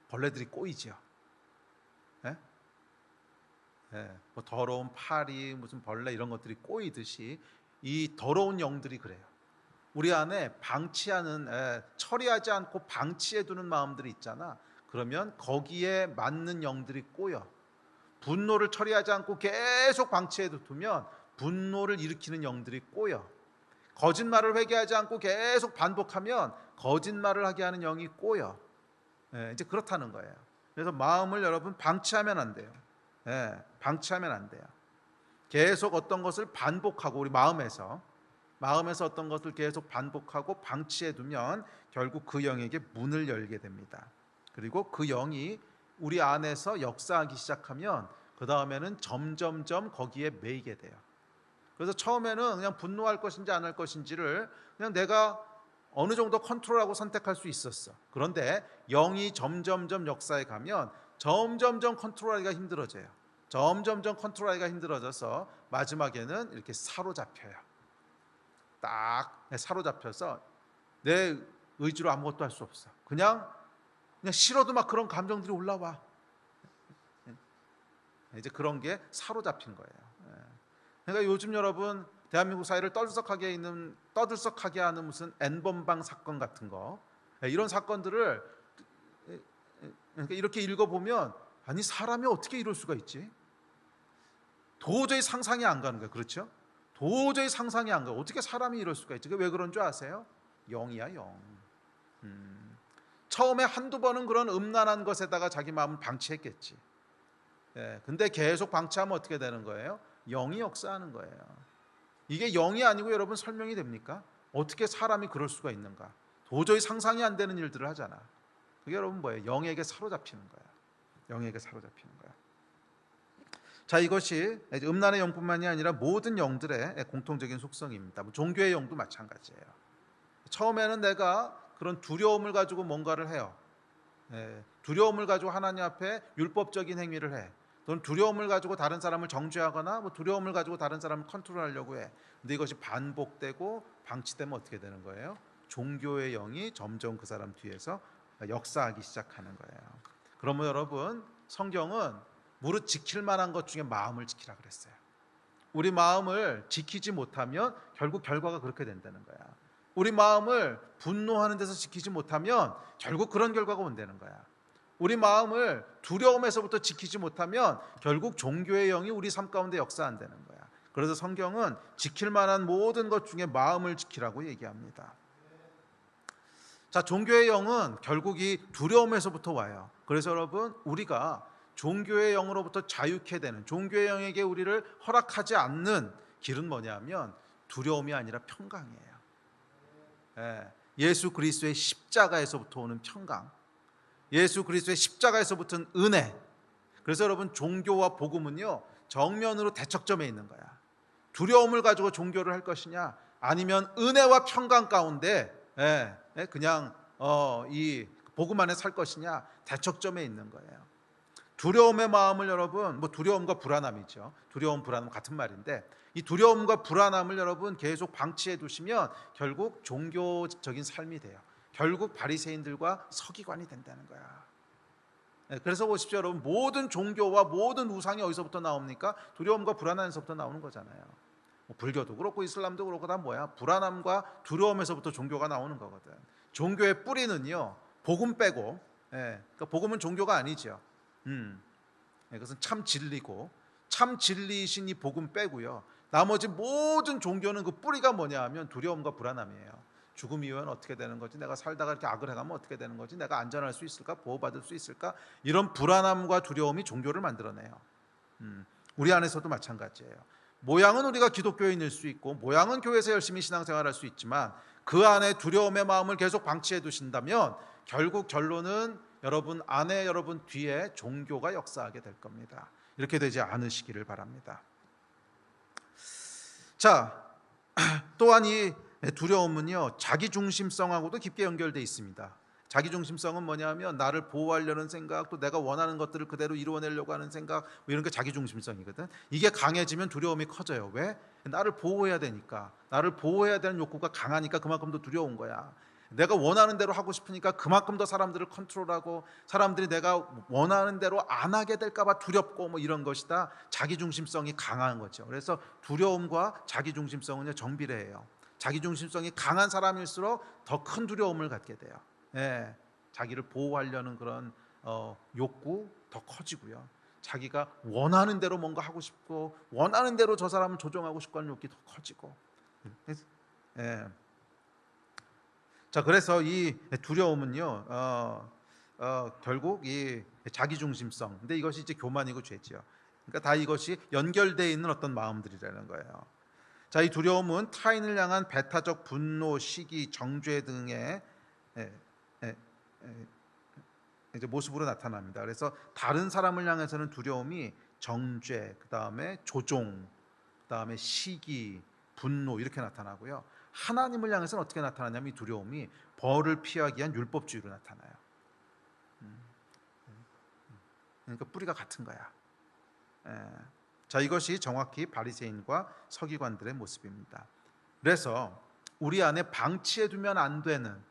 벌레들이 꼬이지요. 뭐 더러운 파리, 무슨 벌레 이런 것들이 꼬이듯이 이 더러운 영들이 그래요. 우리 안에 처리하지 않고 방치해 두는 마음들이 있잖아. 그러면 거기에 맞는 영들이 꼬여. 분노를 처리하지 않고 계속 방치해 두면 분노를 일으키는 영들이 꼬여. 거짓말을 회개하지 않고 계속 반복하면 거짓말을 하게 하는 영이 꼬여. 이제 그렇다는 거예요. 그래서 마음을 여러분 방치하면 안 돼요. 방치하면 안 돼요. 계속 어떤 것을 반복하고, 우리 마음에서 어떤 것을 계속 반복하고 방치해 두면 결국 그 영에게 문을 열게 됩니다. 그리고 그 영이 우리 안에서 역사하기 시작하면 그 다음에는 점점점 거기에 매이게 돼요. 그래서 처음에는 그냥 분노할 것인지 안 할 것인지를 그냥 내가 어느 정도 컨트롤하고 선택할 수 있었어. 그런데 영이 점점점 역사에 가면 점점점 컨트롤하기가 힘들어져요. 점점점 컨트롤하기가 힘들어져서 마지막에는 이렇게 사로잡혀요. 딱 사로잡혀서 내 의지로 아무것도 할 수 없어. 그냥 싫어도 막 그런 감정들이 올라와. 이제 그런 게 사로잡힌 거예요. 그러니까 요즘 여러분 대한민국 사회를 떠들썩하게 하는 무슨 N번방 사건 같은 거, 이런 사건들을 그러니까 이렇게 읽어보면, 아니 사람이 어떻게 이럴 수가 있지? 도저히 상상이 안 가는 거예요. 그렇죠? 도저히 상상이 안 가. 어떻게 사람이 이럴 수가 있지? 왜 그런 줄 아세요? 영이야, 영. 처음에 한두 번은 그런 음란한 것에다가 자기 마음을 방치했겠지. 근데 계속 방치하면 어떻게 되는 거예요? 영이 역사하는 거예요. 이게 영이 아니고 여러분 설명이 됩니까? 어떻게 사람이 그럴 수가 있는가? 도저히 상상이 안 되는 일들을 하잖아. 그게 여러분 뭐예요? 영에게 사로잡히는 거야. 영에게 사로잡히는 거야. 자, 이것이 음란의 영뿐만이 아니라 모든 영들의 공통적인 속성입니다. 종교의 영도 마찬가지예요. 처음에는 내가 그런 두려움을 가지고 뭔가를 해요. 두려움을 가지고 하나님 앞에 율법적인 행위를 해. 또는 두려움을 가지고 다른 사람을 정죄하거나 두려움을 가지고 다른 사람을 컨트롤하려고 해. 근데 이것이 반복되고 방치되면 어떻게 되는 거예요? 종교의 영이 점점 그 사람 뒤에서 역사하기 시작하는 거예요. 그러면 여러분, 성경은 무릇 지킬 만한 것 중에 마음을 지키라 그랬어요. 우리 마음을 지키지 못하면 결국 결과가 그렇게 된다는 거야. 우리 마음을 분노하는 데서 지키지 못하면 결국 그런 결과가 온다는 거야. 우리 마음을 두려움에서부터 지키지 못하면 결국 종교의 영이 우리 삶 가운데 역사한다는 거야. 그래서 성경은 지킬 만한 모든 것 중에 마음을 지키라고 얘기합니다. 자, 종교의 영은 결국 이 두려움에서부터 와요. 그래서 여러분, 우리가 종교의 영으로부터 자유케 되는, 종교의 영에게 우리를 허락하지 않는 길은 뭐냐면 두려움이 아니라 평강이에요. 예수 그리스도의 십자가에서부터 오는 평강, 예수 그리스도의 십자가에서부터 은혜. 그래서 여러분, 종교와 복음은요, 정면으로 대척점에 있는 거야. 두려움을 가지고 종교를 할 것이냐, 아니면 은혜와 평강 가운데 그냥 이 복음 안에 살 것이냐, 대척점에 있는 거예요. 두려움의 마음을 여러분, 두려움과 불안함이죠. 두려움, 불안함 같은 말인데, 이 두려움과 불안함을 여러분 계속 방치해 두시면 결국 종교적인 삶이 돼요. 결국 바리새인들과 서기관이 된다는 거야. 그래서 보십시오, 여러분, 모든 종교와 모든 우상이 어디서부터 나옵니까? 두려움과 불안함에서부터 나오는 거잖아요. 불교도 그렇고 이슬람도 그렇고 다 뭐야? 불안함과 두려움에서부터 종교가 나오는 거거든. 종교의 뿌리는요, 복음 빼고, 그러니까 복음은 종교가 아니죠. 그것은 참 진리고, 참 진리이신 이 복음 빼고요, 나머지 모든 종교는 그 뿌리가 뭐냐 하면 두려움과 불안함이에요. 죽음 이후에는 어떻게 되는 거지? 내가 살다가 이렇게 악을 해가면 어떻게 되는 거지? 내가 안전할 수 있을까? 보호받을 수 있을까? 이런 불안함과 두려움이 종교를 만들어내요. 우리 안에서도 마찬가지예요. 모양은 우리가 기독교인일 수 있고, 모양은 교회에서 열심히 신앙생활할 수 있지만, 그 안에 두려움의 마음을 계속 방치해 두신다면 결국 결론은 여러분 안에, 여러분 뒤에 종교가 역사하게 될 겁니다. 이렇게 되지 않으시기를 바랍니다. 자, 또한 이 두려움은요, 자기중심성하고도 깊게 연결되어 있습니다. 자기중심성은 뭐냐면 나를 보호하려는 생각, 또 내가 원하는 것들을 그대로 이루어내려고 하는 생각, 이런 게 자기중심성이거든. 이게 강해지면 두려움이 커져요. 왜? 나를 보호해야 되니까. 나를 보호해야 되는 욕구가 강하니까 그만큼 더 두려운 거야. 내가 원하는 대로 하고 싶으니까 그만큼 더 사람들을 컨트롤하고, 사람들이 내가 원하는 대로 안 하게 될까 봐 두렵고, 이런 것이 다 자기중심성이 강한 거죠. 그래서 두려움과 자기중심성은 정비례해요. 자기중심성이 강한 사람일수록 더 큰 두려움을 갖게 돼요. 자기를 보호하려는 그런 욕구 더 커지고요. 자기가 원하는 대로 뭔가 하고 싶고, 원하는 대로 저 사람을 조종하고 싶고 하는 욕구가 더 커지고. 자, 그래서 이 두려움은요, 결국 이 자기중심성, 근데 이것이 이제 교만이고 죄지요. 그러니까 다 이것이 연결되어 있는 어떤 마음들이라는 거예요. 자, 이 두려움은 타인을 향한 배타적 분노, 시기, 정죄 등의 이제 모습으로 나타납니다. 그래서 다른 사람을 향해서는 두려움이 정죄, 그 다음에 조종, 그 다음에 시기, 분노 이렇게 나타나고요. 하나님을 향해서는 어떻게 나타나냐면 이 두려움이 벌을 피하기 위한 율법주의로 나타나요. 그러니까 뿌리가 같은 거야. 자, 이것이 정확히 바리새인과 서기관들의 모습입니다. 그래서 우리 안에 방치해두면 안 되는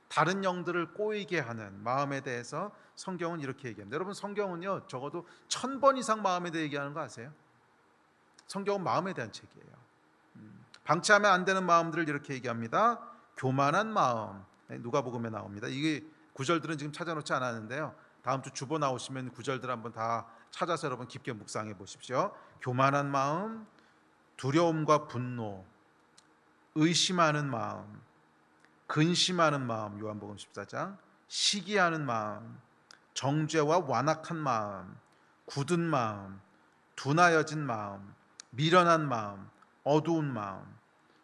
다른 영들을 꼬이게 하는 마음에 대해서 성경은 이렇게 얘기합니다. 여러분, 성경은요 적어도 1000번 이상 마음에 대해 얘기하는 거 아세요? 성경은 마음에 대한 책이에요. 방치하면 안 되는 마음들을 이렇게 얘기합니다. 교만한 마음, 누가복음에 나옵니다. 이게 구절들은 지금 찾아놓지 않았는데요, 다음 주 주보 나오시면 구절들 한번 다 찾아서 여러분 깊게 묵상해 보십시오. 교만한 마음, 두려움과 분노, 의심하는 마음, 근심하는 마음, 요한복음 14장, 시기하는 마음, 정죄와 완악한 마음, 굳은 마음, 둔하여진 마음, 미련한 마음, 어두운 마음,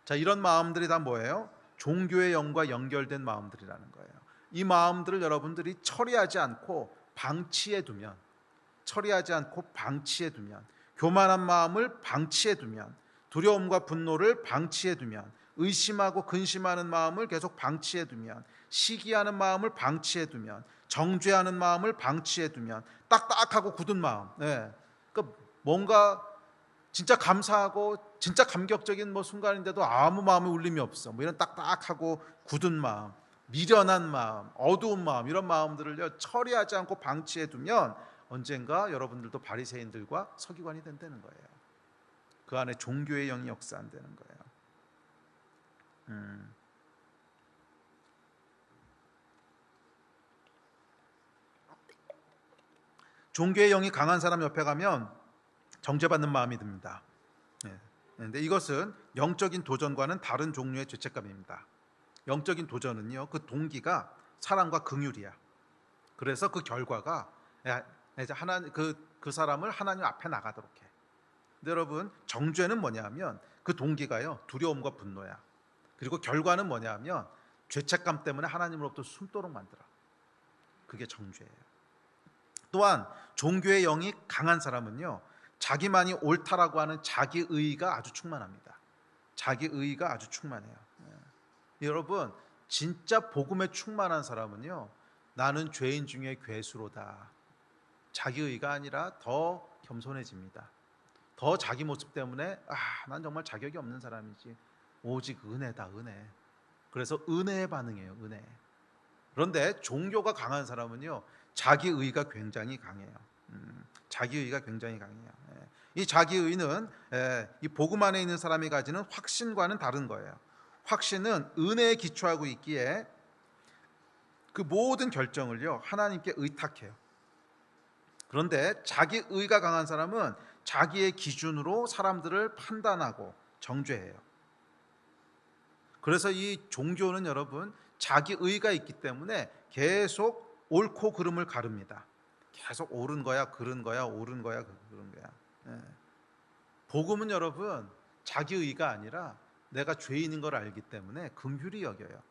자, 이런 마음들이 다 뭐예요? 종교의 영과 연결된 마음들이라는 거예요. 이 마음들을 여러분들이 처리하지 않고 방치해 두면, 교만한 마음을 방치해 두면, 두려움과 분노를 방치해 두면, 의심하고 근심하는 마음을 계속 방치해 두면, 시기하는 마음을 방치해 두면, 정죄하는 마음을 방치해 두면, 딱딱하고 굳은 마음, 그러니까 뭔가 진짜 감사하고 진짜 감격적인 순간인데도 아무 마음의 울림이 없어. 이런 딱딱하고 굳은 마음, 미련한 마음, 어두운 마음, 이런 마음들을 처리하지 않고 방치해 두면 언젠가 여러분들도 바리새인들과 서기관이 된다는 거예요. 그 안에 종교의 영이 역사한다는 거예요. 종교의 영이 강한 사람 옆에 가면 정죄받는 마음이 듭니다. 그런데 이것은 영적인 도전과는 다른 종류의 죄책감입니다. 영적인 도전은요, 그 동기가 사랑과 긍휼이야. 그래서 그 결과가 이제 그 사람을 하나님 앞에 나가도록 해. 근데 여러분, 정죄는 뭐냐면 그 동기가요, 두려움과 분노야. 그리고 결과는 뭐냐면 죄책감 때문에 하나님으로부터 숨도록 만들어. 그게 정죄예요. 또한 종교의 영이 강한 사람은요, 자기만이 옳다라고 하는 자기의의가 아주 충만합니다. 자기의의가 아주 충만해요. 여러분, 진짜 복음에 충만한 사람은요, 나는 죄인 중에 괴수로다. 자기의의가 아니라 더 겸손해집니다. 더 자기 모습 때문에 난 정말 자격이 없는 사람이지. 오직 은혜다, 은혜. 그래서 은혜에 반응해요, 은혜. 그런데 종교가 강한 사람은요, 자기의의가 굉장히 강해요. 자기의의가 굉장히 강해요. 이 자기의의는 이 복음 안에 있는 사람이 가지는 확신과는 다른 거예요. 확신은 은혜에 기초하고 있기에 그 모든 결정을요, 하나님께 의탁해요. 그런데 자기의의가 강한 사람은 자기의 기준으로 사람들을 판단하고 정죄해요. 그래서 이 종교는 여러분, 자기의의가 있기 때문에 계속 옳고 그름을 가릅니다. 계속 옳은 거야, 그른 거야, 옳은 거야, 그른 거야. 복음은 여러분, 자기의의가 아니라 내가 죄인인 걸 알기 때문에 긍휼히 여겨요.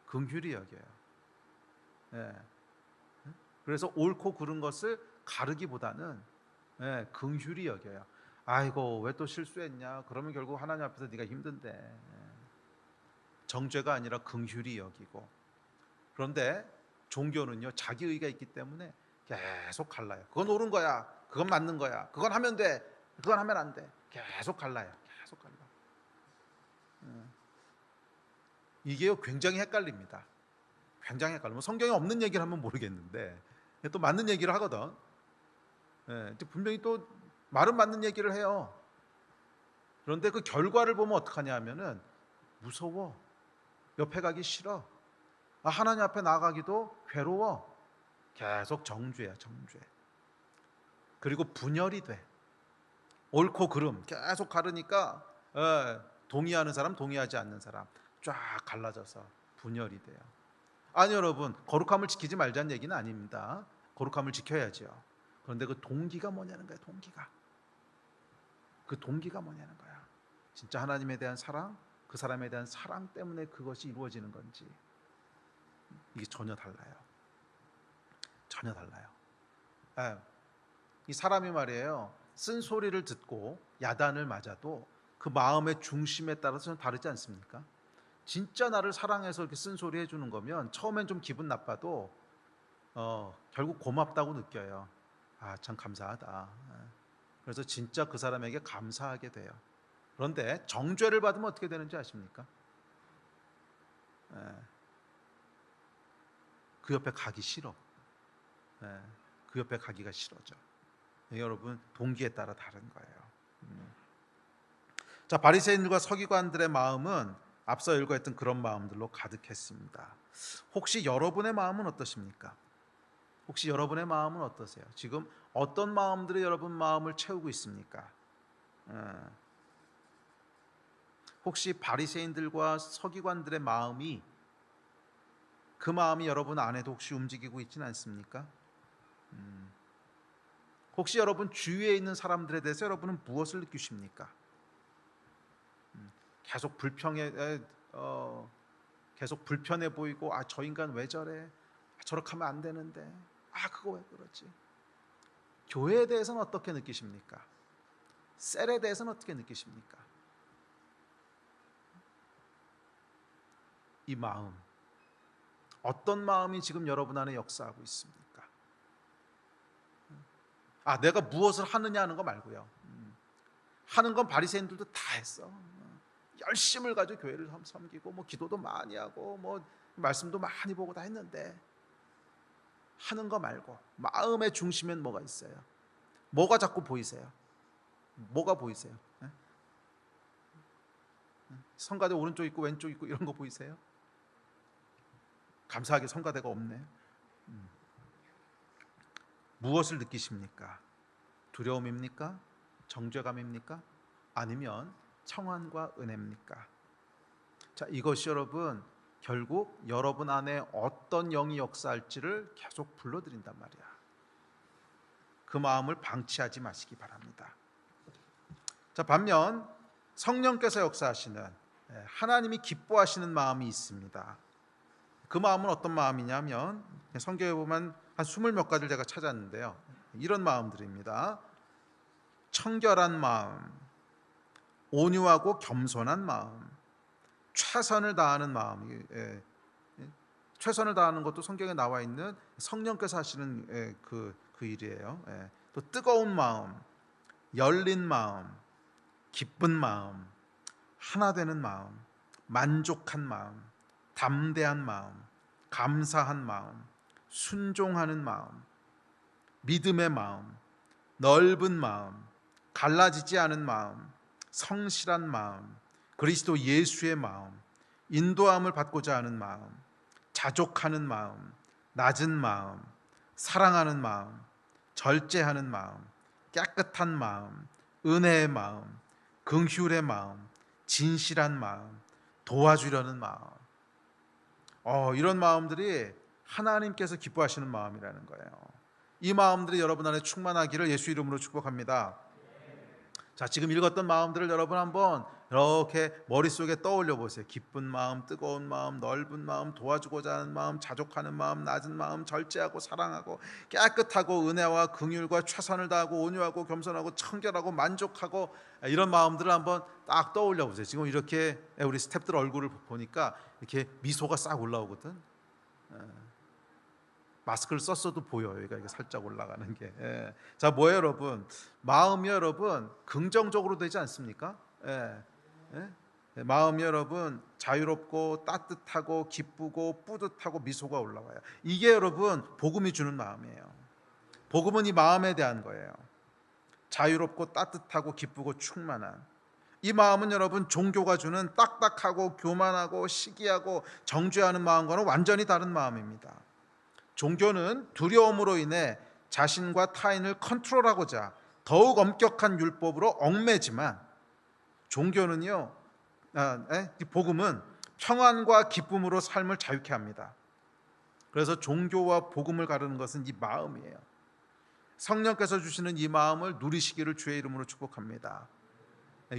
긍휼히 여겨요. 그래서 옳고 그른 것을 가르기보다는 긍휼히 여겨요. 아이고, 왜 또 실수했냐? 그러면 결국 하나님 앞에서 네가 힘든데. 정죄가 아니라 긍휼히 여기고. 그런데 종교는요, 자기의가 있기 때문에 계속 갈라요. 그건 옳은 거야, 그건 맞는 거야, 그건 하면 돼, 그건 하면 안 돼. 계속 갈라요. 계속 갈라. 이게요, 굉장히 헷갈립니다. 굉장히 헷갈려. 성경에 없는 얘기를 하면 모르겠는데 또 맞는 얘기를 하거든. 분명히 또 말은 맞는 얘기를 해요. 그런데 그 결과를 보면 어떡하냐 하면은 무서워. 옆에 가기 싫어. 하나님 앞에 나가기도 괴로워. 계속 정죄야, 정죄. 그리고 분열이 돼. 옳고 그름 계속 가르니까 동의하는 사람, 동의하지 않는 사람 쫙 갈라져서 분열이 돼요. 아니 여러분, 거룩함을 지키지 말자는 얘기는 아닙니다. 거룩함을 지켜야죠. 그런데 그 동기가 뭐냐는 거예요. 그 동기가 뭐냐는 거야. 진짜 하나님에 대한 사랑, 그 사람에 대한 사랑 때문에 그것이 이루어지는 건지, 이게 전혀 달라요. 전혀 달라요. 이 사람이 말이에요, 쓴소리를 듣고 야단을 맞아도 그 마음의 중심에 따라서는 다르지 않습니까? 진짜 나를 사랑해서 이렇게 쓴소리 해주는 거면 처음엔 좀 기분 나빠도 결국 고맙다고 느껴요. 참 감사하다. 그래서 진짜 그 사람에게 감사하게 돼요. 그런데 정죄를 받으면 어떻게 되는지 아십니까? 그 옆에 가기 싫어. 그 옆에 가기가 싫어져. 여러분, 동기에 따라 다른 거예요. 자, 바리새인들과 서기관들의 마음은 앞서 읽어했던 그런 마음들로 가득했습니다. 혹시 여러분의 마음은 어떠십니까? 혹시 여러분의 마음은 어떠세요? 지금 어떤 마음들이 여러분 마음을 채우고 있습니까? 혹시 바리새인들과 서기관들의 마음이, 그 마음이 여러분 안에도 혹시 움직이고 있지는 않습니까? 혹시 여러분 주위에 있는 사람들에 대해서 여러분은 무엇을 느끼십니까? 계속 계속 불편해 보이고, 저 인간 왜 저래? 저렇게 하면 안 되는데, 그거 왜 그러지? 교회에 대해서는 어떻게 느끼십니까? 셀에 대해서는 어떻게 느끼십니까? 이 마음, 어떤 마음이 지금 여러분 안에 역사하고 있습니까? 내가 무엇을 하느냐 하는 거 말고요. 하는 건 바리새인들도 다 했어. 열심을 가지고 교회를 섬기고, 기도도 많이 하고, 말씀도 많이 보고 다 했는데, 하는 거 말고 마음의 중심엔 뭐가 있어요? 뭐가 자꾸 보이세요? 뭐가 보이세요? 성가대 오른쪽 있고 왼쪽 있고 이런 거 보이세요? 감사하게 성가대가 없네. 무엇을 느끼십니까? 두려움입니까? 정죄감입니까? 아니면 청안과 은혜입니까? 자, 이것이 여러분 결국 여러분 안에 어떤 영이 역사할지를 계속 불러드린단 말이야. 그 마음을 방치하지 마시기 바랍니다. 자, 반면 성령께서 역사하시는, 하나님이 기뻐하시는 마음이 있습니다. 그 마음은 어떤 마음이냐면, 성경에 보면 한 20몇 가지를 제가 찾았는데요, 이런 마음들입니다. 청결한 마음, 온유하고 겸손한 마음, 최선을 다하는 마음. 최선을 다하는 것도 성경에 나와 있는 성령께서 하시는 그 일이에요. 또 뜨거운 마음, 열린 마음, 기쁜 마음, 하나 되는 마음, 만족한 마음, 담대한 마음, 감사한 마음, 순종하는 마음, 믿음의 마음, 넓은 마음, 갈라지지 않은 마음, 성실한 마음, 그리스도 예수의 마음, 인도함을 받고자 하는 마음, 자족하는 마음, 낮은 마음, 사랑하는 마음, 절제하는 마음, 깨끗한 마음, 은혜의 마음, 긍휼의 마음, 진실한 마음, 도와주려는 마음. 이런 마음들이 하나님께서 기뻐하시는 마음이라는 거예요. 이 마음들이 여러분 안에 충만하기를 예수 이름으로 축복합니다. 자, 지금 읽었던 마음들을 여러분 한번 이렇게 머릿속에 떠올려 보세요. 기쁜 마음, 뜨거운 마음, 넓은 마음, 도와주고자 하는 마음, 자족하는 마음, 낮은 마음, 절제하고 사랑하고 깨끗하고 은혜와 긍휼과 최선을 다하고 온유하고 겸손하고 청결하고 만족하고, 이런 마음들을 한번 딱 떠올려 보세요. 지금 이렇게 우리 스태프들 얼굴을 보니까 이렇게 미소가 싹 올라오거든. 마스크를 썼어도 보여요. 여기가 이게 살짝 올라가는 게. 자, 뭐예요, 여러분? 마음이 여러분 긍정적으로 되지 않습니까? 마음이 여러분 자유롭고 따뜻하고 기쁘고 뿌듯하고 미소가 올라와요. 이게 여러분 복음이 주는 마음이에요. 복음은 이 마음에 대한 거예요. 자유롭고 따뜻하고 기쁘고 충만한 이 마음은 여러분 종교가 주는 딱딱하고 교만하고 시기하고 정죄하는 마음과는 완전히 다른 마음입니다. 종교는 두려움으로 인해 자신과 타인을 컨트롤하고자 더욱 엄격한 율법으로 얽매지만, 종교는요, 복음은 평안과 기쁨으로 삶을 자유케 합니다. 그래서 종교와 복음을 가르는 것은 이 마음이에요. 성령께서 주시는 이 마음을 누리시기를 주의 이름으로 축복합니다.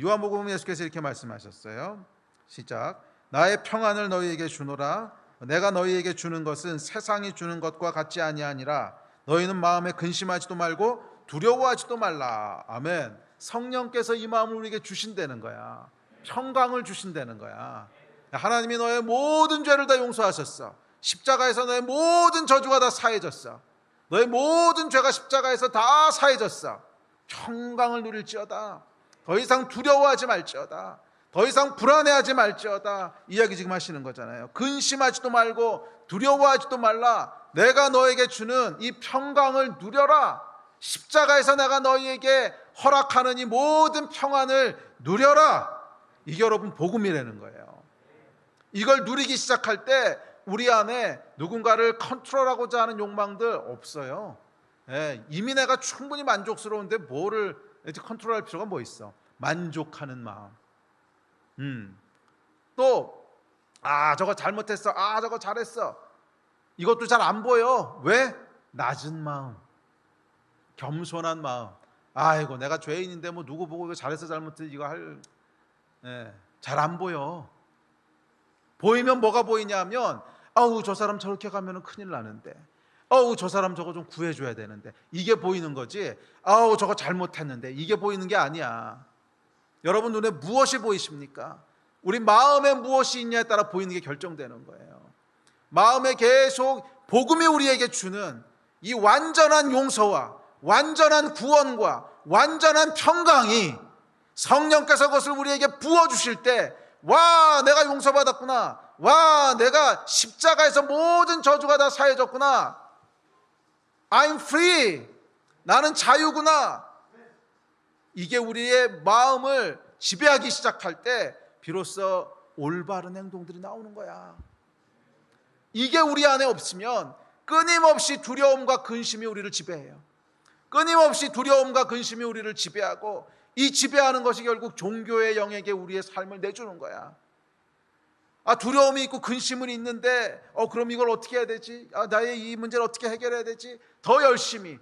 요한복음 예수께서 이렇게 말씀하셨어요. 시작. 나의 평안을 너희에게 주노라. 내가 너희에게 주는 것은 세상이 주는 것과 같지 아니하니라. 너희는 마음에 근심하지도 말고 두려워하지도 말라. 아멘. 성령께서 이 마음을 우리에게 주신다는 거야. 평강을 주신다는 거야. 하나님이 너의 모든 죄를 다 용서하셨어. 십자가에서 너의 모든 저주가 다 사해졌어. 너의 모든 죄가 십자가에서 다 사해졌어. 평강을 누릴지어다. 더 이상 두려워하지 말지어다. 더 이상 불안해하지 말지어다. 이야기 지금 하시는 거잖아요. 근심하지도 말고 두려워하지도 말라. 내가 너에게 주는 이 평강을 누려라. 십자가에서 내가 너희에게 허락하는 이 모든 평안을 누려라. 이게 여러분 복음이라는 거예요. 이걸 누리기 시작할 때 우리 안에 누군가를 컨트롤하고자 하는 욕망들 없어요. 이미 내가 충분히 만족스러운데 뭐를 컨트롤할 필요가 뭐 있어. 만족하는 마음. 또 저거 잘못했어. 저거 잘했어. 이것도 잘 안 보여. 왜? 낮은 마음, 겸손한 마음. 아이고 내가 죄인인데 뭐 누구 보고 이거 잘했어 잘못했어 이거 할 잘 안 보여. 보이면 뭐가 보이냐면 아우 저 사람 저렇게 가면 큰일 나는데, 아우 저 사람 저거 좀 구해줘야 되는데, 이게 보이는 거지. 아우 저거 잘못했는데, 이게 보이는 게 아니야. 여러분 눈에 무엇이 보이십니까? 우리 마음에 무엇이 있냐에 따라 보이는 게 결정되는 거예요. 마음에 계속 복음이 우리에게 주는 이 완전한 용서와 완전한 구원과 완전한 평강이 성령께서 그것을 우리에게 부어주실 때, 와 내가 용서받았구나, 와 내가 십자가에서 모든 저주가 다 사해졌구나, I'm free, 나는 자유구나, 이게 우리의 마음을 지배하기 시작할 때 비로소 올바른 행동들이 나오는 거야. 이게 우리 안에 없으면 끊임없이 두려움과 근심이 우리를 지배해요. 끊임없이 두려움과 근심이 우리를 지배하고, 이 지배하는 것이 결국 종교의 영역에 우리의 삶을 내주는 거야. 두려움이 있고 근심은 있는데 그럼 이걸 어떻게 해야 되지? 나의 이 문제를 어떻게 해결해야 되지? 더 열심히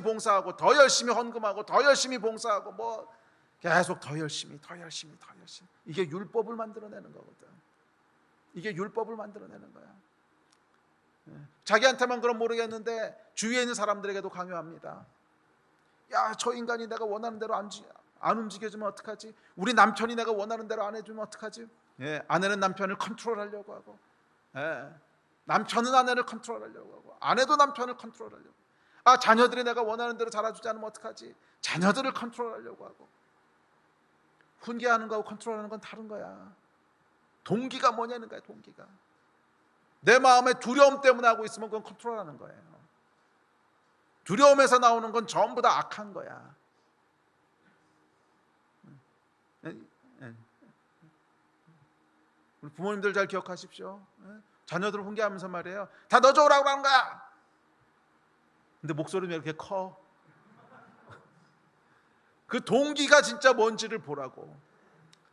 봉사하고, 더 열심히 헌금하고, 더 열심히 봉사하고, 뭐 계속 더 열심히. 이게 율법을 만들어내는 거거든. 이게 율법을 만들어내는 거야. 자기한테만 그럼 모르겠는데 주위에 있는 사람들에게도 강요합니다. 야, 저 인간이 내가 원하는 대로 안 움직여주면 어떡하지? 우리 남편이 내가 원하는 대로 안 해주면 어떡하지? 아내는 남편을 컨트롤하려고 하고, 남편은 아내를 컨트롤하려고 하고, 아내도 남편을 컨트롤하려고 하고, 자녀들이 내가 원하는 대로 자라주지 않으면 어떡하지? 자녀들을 컨트롤하려고 하고. 훈계하는 거하고 컨트롤하는 건 다른 거야. 동기가 뭐냐는 거야. 동기가 내 마음의 두려움 때문에 하고 있으면 그건 컨트롤하는 거예요. 두려움에서 나오는 건 전부 다 악한 거야. 우리 부모님들 잘 기억하십시오. 자녀들을 훈계하면서 말이에요. 다 너 좋으라고 하는 거야. 근데 목소리는 왜 이렇게 커? 그 동기가 진짜 뭔지를 보라고.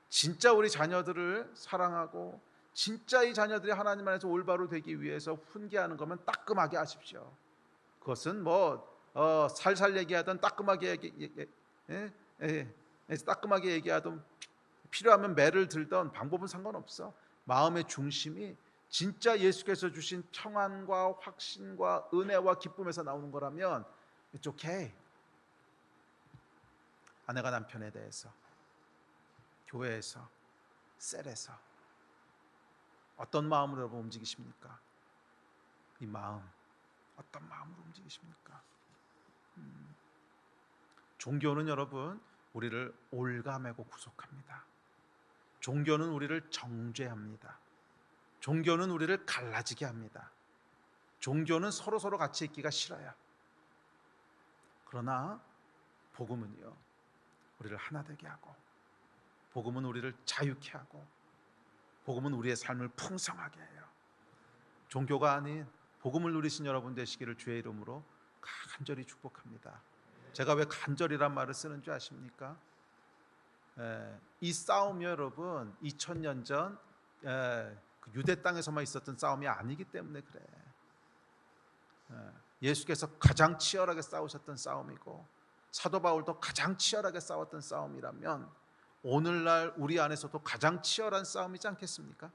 진짜 우리 자녀들을 사랑하고, 진짜 이 자녀들이 하나님 안에서 올바로 되기 위해서 훈계하는 거면 따끔하게 하십시오. 그것은 살살 얘기하든 따끔하게 얘기하든, 필요하면 매를 들던 방법은 상관없어. 마음의 중심이 진짜 예수께서 주신 평안과 확신과 은혜와 기쁨에서 나오는 거라면 it's okay. 아내가 남편에 대해서 교회에서, 셀에서 어떤 마음으로 여러분 움직이십니까? 이 마음 어떤 마음으로 움직이십니까? 종교는 여러분 우리를 올가매고 구속합니다. 종교는 우리를 정죄합니다. 종교는 우리를 갈라지게 합니다. 종교는 서로 같이 있기가 싫어요. 그러나 복음은요, 우리를 하나 되게 하고, 복음은 우리를 자유케 하고, 복음은 우리의 삶을 풍성하게 해요. 종교가 아닌 복음을 누리신 여러분 되시기를 주의 이름으로 간절히 축복합니다. 제가 왜 간절이란 말을 쓰는 줄 아십니까? 이 싸움이 여러분 2000년 전 유대 땅에서만 있었던 싸움이 아니기 때문에 그래. 예수께서 가장 치열하게 싸우셨던 싸움이고, 사도 바울도 가장 치열하게 싸웠던 싸움이라면 오늘날 우리 안에서도 가장 치열한 싸움이지 않겠습니까?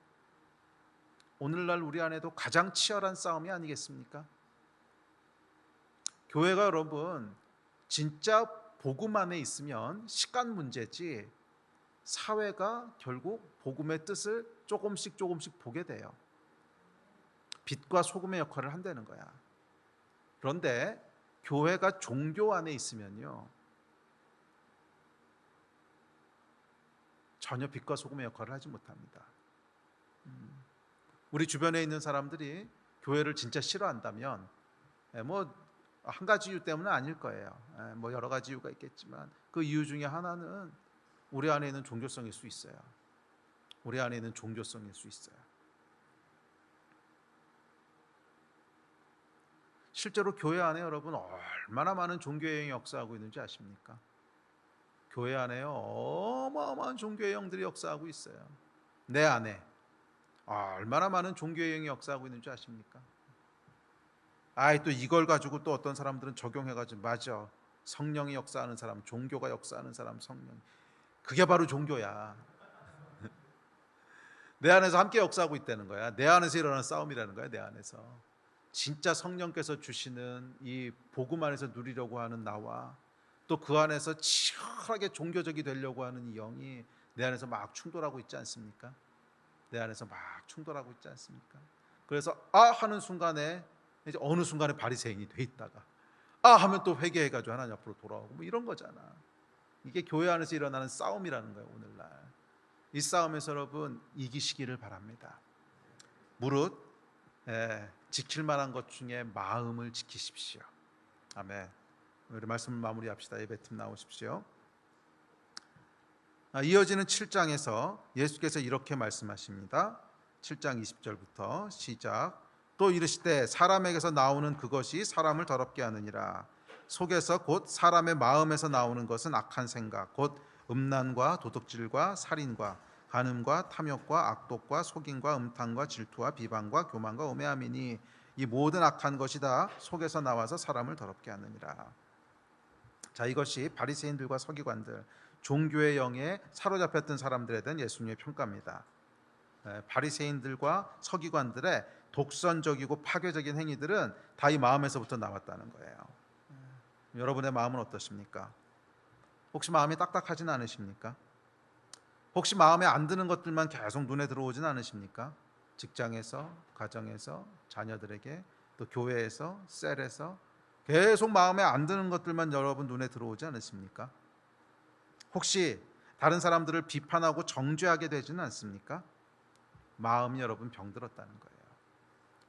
오늘날 우리 안에도 가장 치열한 싸움이 아니겠습니까? 교회가 여러분 진짜 복음 안에 있으면 시간 문제지, 사회가 결국 복음의 뜻을 조금씩 보게 돼요. 빛과 소금의 역할을 한다는 거야. 그런데 교회가 종교 안에 있으면요, 전혀 빛과 소금의 역할을 하지 못합니다. 우리 주변에 있는 사람들이 교회를 진짜 싫어한다면 한 가지 이유 때문은 아닐 거예요. 여러 가지 이유가 있겠지만 그 이유 중에 하나는 우리 안에 있는 종교성일 수 있어요. 우리 안에 있는 종교성일 수 있어요. 실제로 교회 안에 여러분 얼마나 많은 종교의 영이 역사하고 있는지 아십니까? 교회 안에요 어마어마한 종교의 영들이 역사하고 있어요. 내 안에 얼마나 많은 종교의 영이 역사하고 있는지 아십니까? 또 이걸 가지고 또 어떤 사람들은 적용해가지고, 맞아, 성령이 역사하는 사람, 종교가 역사하는 사람, 성령. 그게 바로 종교야. 내 안에서 함께 역사하고 있다는 거야. 내 안에서 일어나는 싸움이라는 거야. 내 안에서 진짜 성령께서 주시는 이 복음 안에서 누리려고 하는 나와 또 그 안에서 치열하게 종교적이 되려고 하는 이 영이 내 안에서 막 충돌하고 있지 않습니까? 내 안에서 막 충돌하고 있지 않습니까? 그래서 하는 순간에 이제 어느 순간에 바리새인이 돼 있다가 하면 또 회개해가지고 하나님 앞으로 돌아오고 뭐 이런 거잖아. 이게 교회 안에서 일어나는 싸움이라는 거예요. 오늘날 이 싸움에서 여러분 이기시기를 바랍니다. 무릇 지킬 만한 것 중에 마음을 지키십시오. 아멘. 우리 말씀을 마무리합시다. 예배팀 나오십시오. 이어지는 7장에서 예수께서 이렇게 말씀하십니다. 7장 20절부터 시작. 또 이르시되 사람에게서 나오는 그것이 사람을 더럽게 하느니라. 속에서 곧 사람의 마음에서 나오는 것은 악한 생각 곧 음란과 도둑질과 살인과 간음과 탐욕과 악독과 속임과 음탕과 질투와 비방과 교만과 음해함이니 이 모든 악한 것이 다 속에서 나와서 사람을 더럽게 하느니라. 자, 이것이 바리새인들과 서기관들, 종교의 영에 사로잡혔던 사람들에 대한 예수님의 평가입니다. 바리새인들과 서기관들의 독선적이고 파괴적인 행위들은 다 이 마음에서부터 나왔다는 거예요. 여러분의 마음은 어떠십니까? 혹시 마음이 딱딱하진 않으십니까? 혹시 마음에 안 드는 것들만 계속 눈에 들어오진 않으십니까? 직장에서, 가정에서, 자녀들에게, 또 교회에서, 셀에서 계속 마음에 안 드는 것들만 여러분 눈에 들어오지 않으십니까? 혹시 다른 사람들을 비판하고 정죄하게 되지는 않습니까? 마음이 여러분 병들었다는 거예요.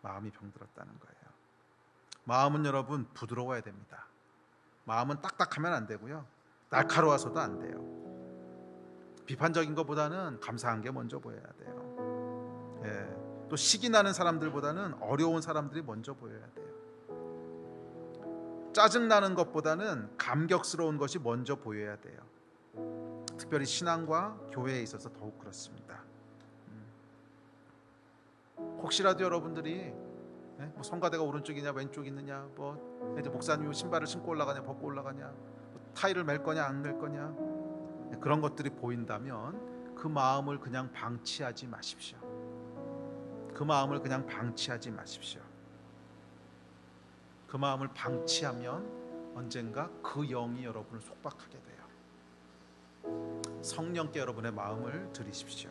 마음이 병들었다는 거예요. 마음은 여러분 부드러워야 됩니다. 마음은 딱딱하면 안 되고요. 날카로워서도 안 돼요. 비판적인 것보다는 감사한 게 먼저 보여야 돼요. 또 식이 나는 사람들보다는 어려운 사람들이 먼저 보여야 돼요. 짜증나는 것보다는 감격스러운 것이 먼저 보여야 돼요. 특별히 신앙과 교회에 있어서 더욱 그렇습니다. 혹시라도 여러분들이 뭐 성가대가 오른쪽이냐 왼쪽 있느냐, 뭐 이제 목사님이 신발을 신고 올라가냐 벗고 올라가냐, 뭐 타일을 맬 거냐 안 맬 거냐, 그런 것들이 보인다면 그 마음을 그냥 방치하지 마십시오. 그 마음을 그냥 방치하지 마십시오. 그 마음을 방치하면 언젠가 그 영이 여러분을 속박하게 돼요. 성령께 여러분의 마음을 드리십시오.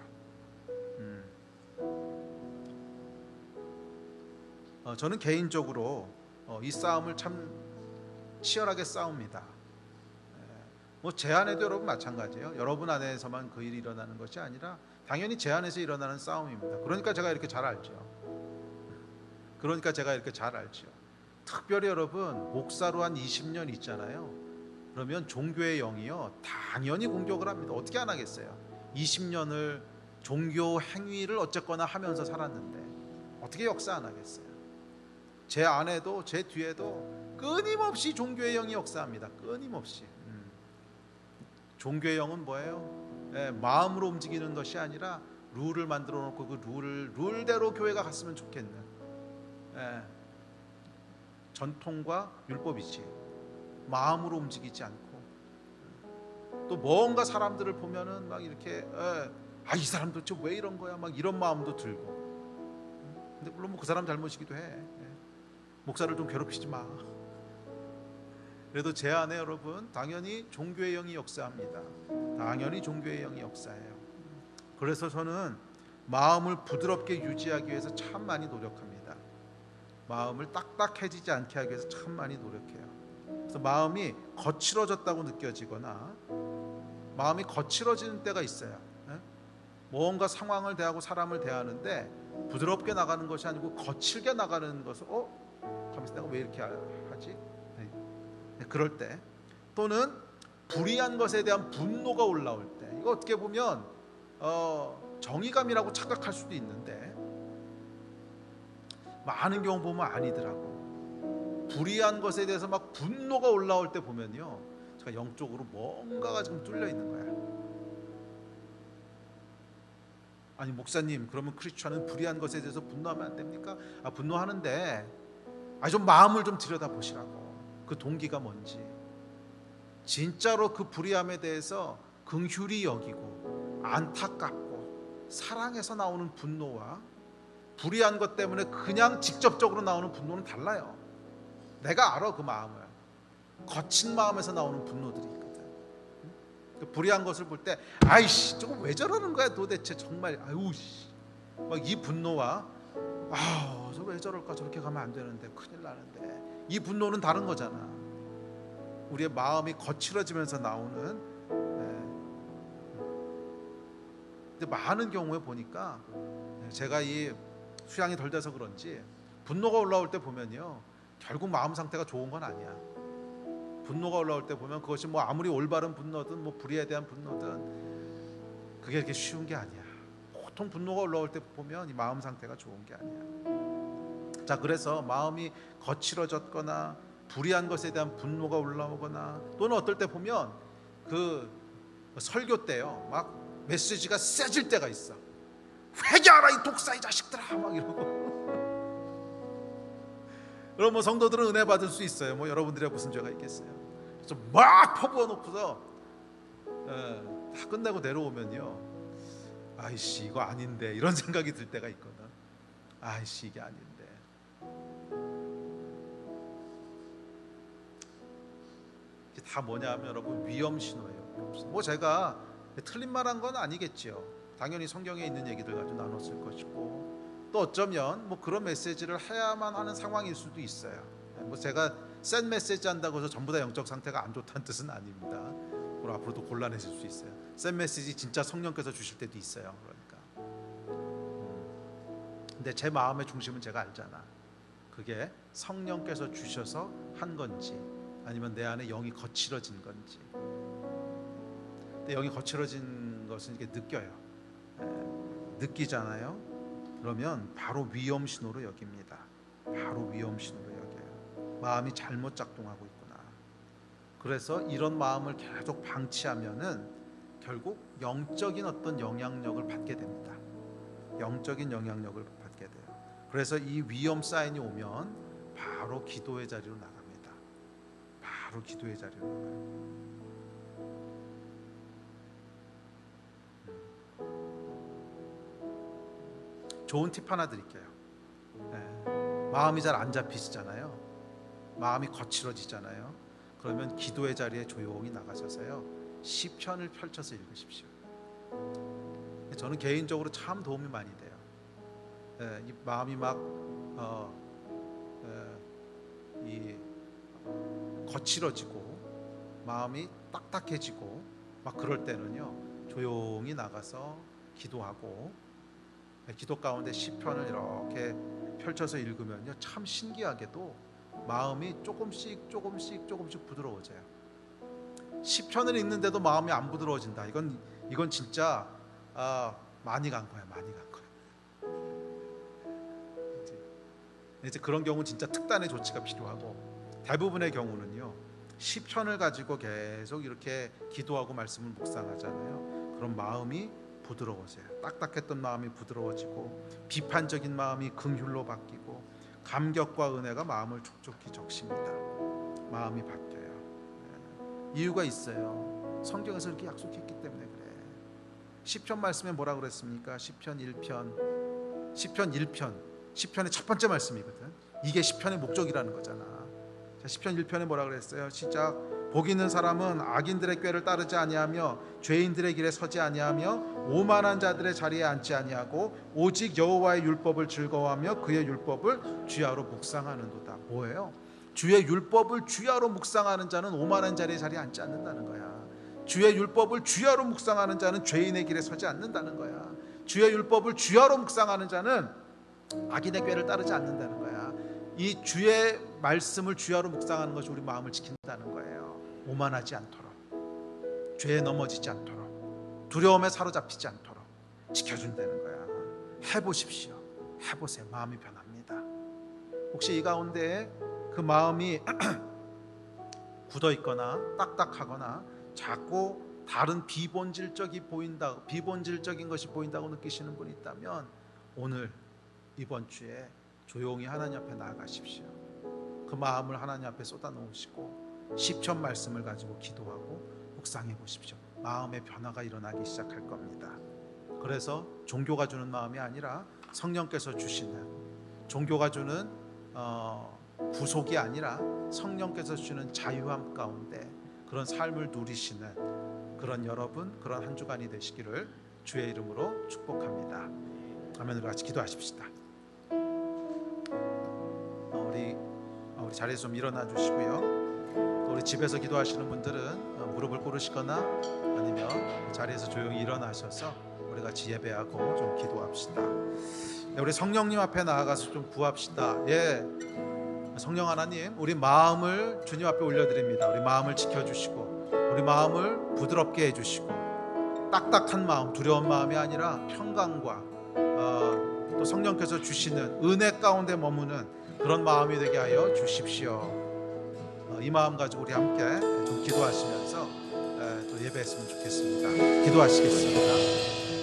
저는 개인적으로 이 싸움을 참 치열하게 싸웁니다. 뭐 제 안에도 여러분 마찬가지예요. 여러분 안에서만 그 일이 일어나는 것이 아니라 당연히 제 안에서 일어나는 싸움입니다. 그러니까 제가 이렇게 잘 알죠. 특별히 여러분 목사로 한 20년 있잖아요. 그러면 종교의 영이요 당연히 공격을 합니다. 어떻게 안 하겠어요? 20년을 종교 행위를 어쨌거나 하면서 살았는데 어떻게 역사 안 하겠어요? 제 안에도 제 뒤에도 끊임없이 종교의 영이 역사합니다. 끊임없이. 종교의 영은 뭐예요? 마음으로 움직이는 것이 아니라 룰을 만들어 놓고 그 룰대로 교회가 갔으면 좋겠는 전통과 율법이지, 마음으로 움직이지 않고. 또 뭔가 사람들을 보면은 막 이렇게 이 사람 도대체 왜 이런 거야, 막 이런 마음도 들고. 근데 물론 뭐 그 사람 잘못이기도 해. 목사를 좀 괴롭히지 마. 그래도 제 안에 여러분 당연히 종교의 영이 역사합니다. 당연히 종교의 영이 역사해요. 그래서 저는 마음을 부드럽게 유지하기 위해서 참 많이 노력합니다. 마음을 딱딱해지지 않게 하기 위해서 참 많이 노력해요. 그래서 마음이 거칠어졌다고 느껴지거나 마음이 거칠어지는 때가 있어요. 뭔가 상황을 대하고 사람을 대하는데 부드럽게 나가는 것이 아니고 거칠게 나가는 것을 가면서 내가 왜 이렇게 하지? 그럴 때, 또는 불의한 것에 대한 분노가 올라올 때, 이거 어떻게 보면 정의감이라고 착각할 수도 있는데 많은 경우 보면 아니더라고. 불의한 것에 대해서 막 분노가 올라올 때 보면요, 제가 영적으로 뭔가가 지금 뚫려 있는 거야. 아니 목사님, 그러면 크리스천은 불의한 것에 대해서 분노하면 안 됩니까? 분노하는데 좀 마음을 좀 들여다보시라고. 그 동기가 뭔지, 진짜로 그 불의함에 대해서 긍휼히 여기고 안타깝고 사랑에서 나오는 분노와 불의한 것 때문에 그냥 직접적으로 나오는 분노는 달라요. 내가 알아, 그 마음을. 거친 마음에서 나오는 분노들이 있거든. 그 불의한 것을 볼 때 아이씨 저거 왜 저러는 거야 도대체, 정말 아유 씨, 막 이 분노와 저 왜 저럴까, 저렇게 가면 안 되는데, 큰일 나는데, 이 분노는 다른 거잖아. 우리의 마음이 거칠어지면서 나오는. 근데 많은 경우에 보니까, 제가 이 수양이 덜 돼서 그런지 분노가 올라올 때 보면요, 결국 마음 상태가 좋은 건 아니야. 분노가 올라올 때 보면 그것이 뭐 아무리 올바른 분노든 뭐 불의에 대한 분노든 그게 이렇게 쉬운 게 아니야. 보통 분노가 올라올 때 보면 이 마음 상태가 좋은 게 아니야. 자, 그래서 마음이 거칠어졌거나 불의한 것에 대한 분노가 올라오거나, 또는 어떨 때 보면 그 설교 때요, 막 메시지가 세질 때가 있어. 회개하라 이 독사 이 자식들아, 막 이러고. 그럼 뭐 성도들은 은혜 받을 수 있어요. 뭐 여러분들이 무슨 죄가 있겠어요. 그래서 막 퍼부어 놓고서 다 끝내고 내려오면요, 아이씨 이거 아닌데, 이런 생각이 들 때가 있거든. 아이씨 이게 아닌데. 이게 다 뭐냐면 여러분, 위험 신호예요. 뭐 제가 틀린 말한 건 아니겠지요. 당연히 성경에 있는 얘기들 가지고 나눴을 것이고, 또 어쩌면 뭐 그런 메시지를 해야만 하는 상황일 수도 있어요. 뭐 제가 센 메시지 한다고 해서 전부 다 영적 상태가 안 좋다는 뜻은 아닙니다. 그리고 앞으로도 곤란해질 수 있어요. 센 메시지 진짜 성령께서 주실 때도 있어요. 그러니까 근데 제 마음의 중심은 제가 알잖아. 그게 성령께서 주셔서 한 건지, 아니면 내 안에 영이 거칠어진 건지. 근데 영이 거칠어진 것은 이게 느껴요. 느끼잖아요. 그러면 바로 위험 신호로 여깁니다. 바로 위험 신호로 여겨요. 마음이 잘못 작동하고 있구나. 그래서 이런 마음을 계속 방치하면은 결국 영적인 어떤 영향력을 받게 됩니다. 영적인 영향력을 받게 돼요. 그래서 이 위험 사인이 오면 바로 기도의 자리로 나갑니다. 바로 기도의 자리로 나가요. 좋은 팁 하나 드릴게요. 마음이 잘 안 잡히시잖아요. 마음이 거칠어지잖아요. 그러면 기도의 자리에 조용히 나가셔서요, 시편을 펼쳐서 읽으십시오. 저는 개인적으로 참 도움이 많이 돼요. 이 마음이 막 이 거칠어지고 마음이 딱딱해지고 막 그럴 때는요, 조용히 나가서 기도하고, 기도 가운데 시편을 이렇게 펼쳐서 읽으면요, 참 신기하게도 마음이 조금씩 부드러워져요. 시편을 읽는데도 마음이 안 부드러워진다. 이건 진짜 많이 간 거야. 이제 그런 경우는 진짜 특단의 조치가 필요하고, 대부분의 경우는요, 시편을 가지고 계속 이렇게 기도하고 말씀을 묵상하잖아요. 그럼 마음이 부드러워져요. 딱딱했던 마음이 부드러워지고, 비판적인 마음이 긍휼로 바뀌고, 감격과 은혜가 마음을 촉촉히 적십니다. 마음이 바뀌어요. 이유가 있어요. 성경에서 이렇게 약속했기 때문에 그래. 시편 말씀에 뭐라 그랬습니까? 시편 1편 시편의 첫 번째 말씀이거든. 이게 시편의 목적이라는 거잖아. 자, 시편 1편에 뭐라 그랬어요? 시작. 복 있는 사람은 악인들의 꾀를 따르지 아니하며 죄인들의 길에 서지 아니하며 오만한 자들의 자리에 앉지 아니하고 오직 여호와의 율법을 즐거워하며 그의 율법을 주야로 묵상하는도다. 뭐예요? 주의 율법을 주야로 묵상하는 자는 오만한 자리에 앉지 않는다는 거야. 주의 율법을 주야로 묵상하는 자는 죄인의 길에 서지 않는다는 거야. 주의 율법을 주야로 묵상하는 자는 악인의 꾀를 따르지 않는다는 거야. 이 주의 말씀을 주야로 묵상하는 것이 우리 마음을 지킨다는 거예요. 오만하지 않도록, 죄에 넘어지지 않도록, 두려움에 사로잡히지 않도록 지켜준다는 거야. 해보십시오. 해보세요. 마음이 변합니다. 혹시 이 가운데 그 마음이 굳어있거나 딱딱하거나 자꾸 다른 비본질적인 것이 보인다고 느끼시는 분이 있다면, 오늘 이번 주에 조용히 하나님 앞에 나아가십시오. 그 마음을 하나님 앞에 쏟아 놓으시고 시편 말씀을 가지고 기도하고 묵상해 보십시오. 마음의 변화가 일어나기 시작할 겁니다. 그래서 종교가 주는 마음이 아니라 성령께서 주시는, 종교가 주는 구속이 아니라 성령께서 주시는 자유함 가운데 그런 삶을 누리시는 그런 여러분, 그런 한 주간이 되시기를 주의 이름으로 축복합니다. 아멘. 우리 같이 기도하십시다. 우리 자리에서 좀 일어나 주시고요. 또 우리 집에서 기도하시는 분들은 무릎을 꿇으시거나 아니면 자리에서 조용히 일어나셔서 우리 같이 예배하고 좀 기도합시다. 우리 성령님 앞에 나아가서 좀 구합시다. 성령 하나님, 우리 마음을 주님 앞에 올려드립니다. 우리 마음을 지켜주시고 우리 마음을 부드럽게 해주시고 딱딱한 마음, 두려운 마음이 아니라 평강과 또 성령께서 주시는 은혜 가운데 머무는 그런 마음이 되게 하여 주십시오. 이 마음 가지고 우리 함께 좀 기도하시면서 또 예배했으면 좋겠습니다. 기도하시겠습니다.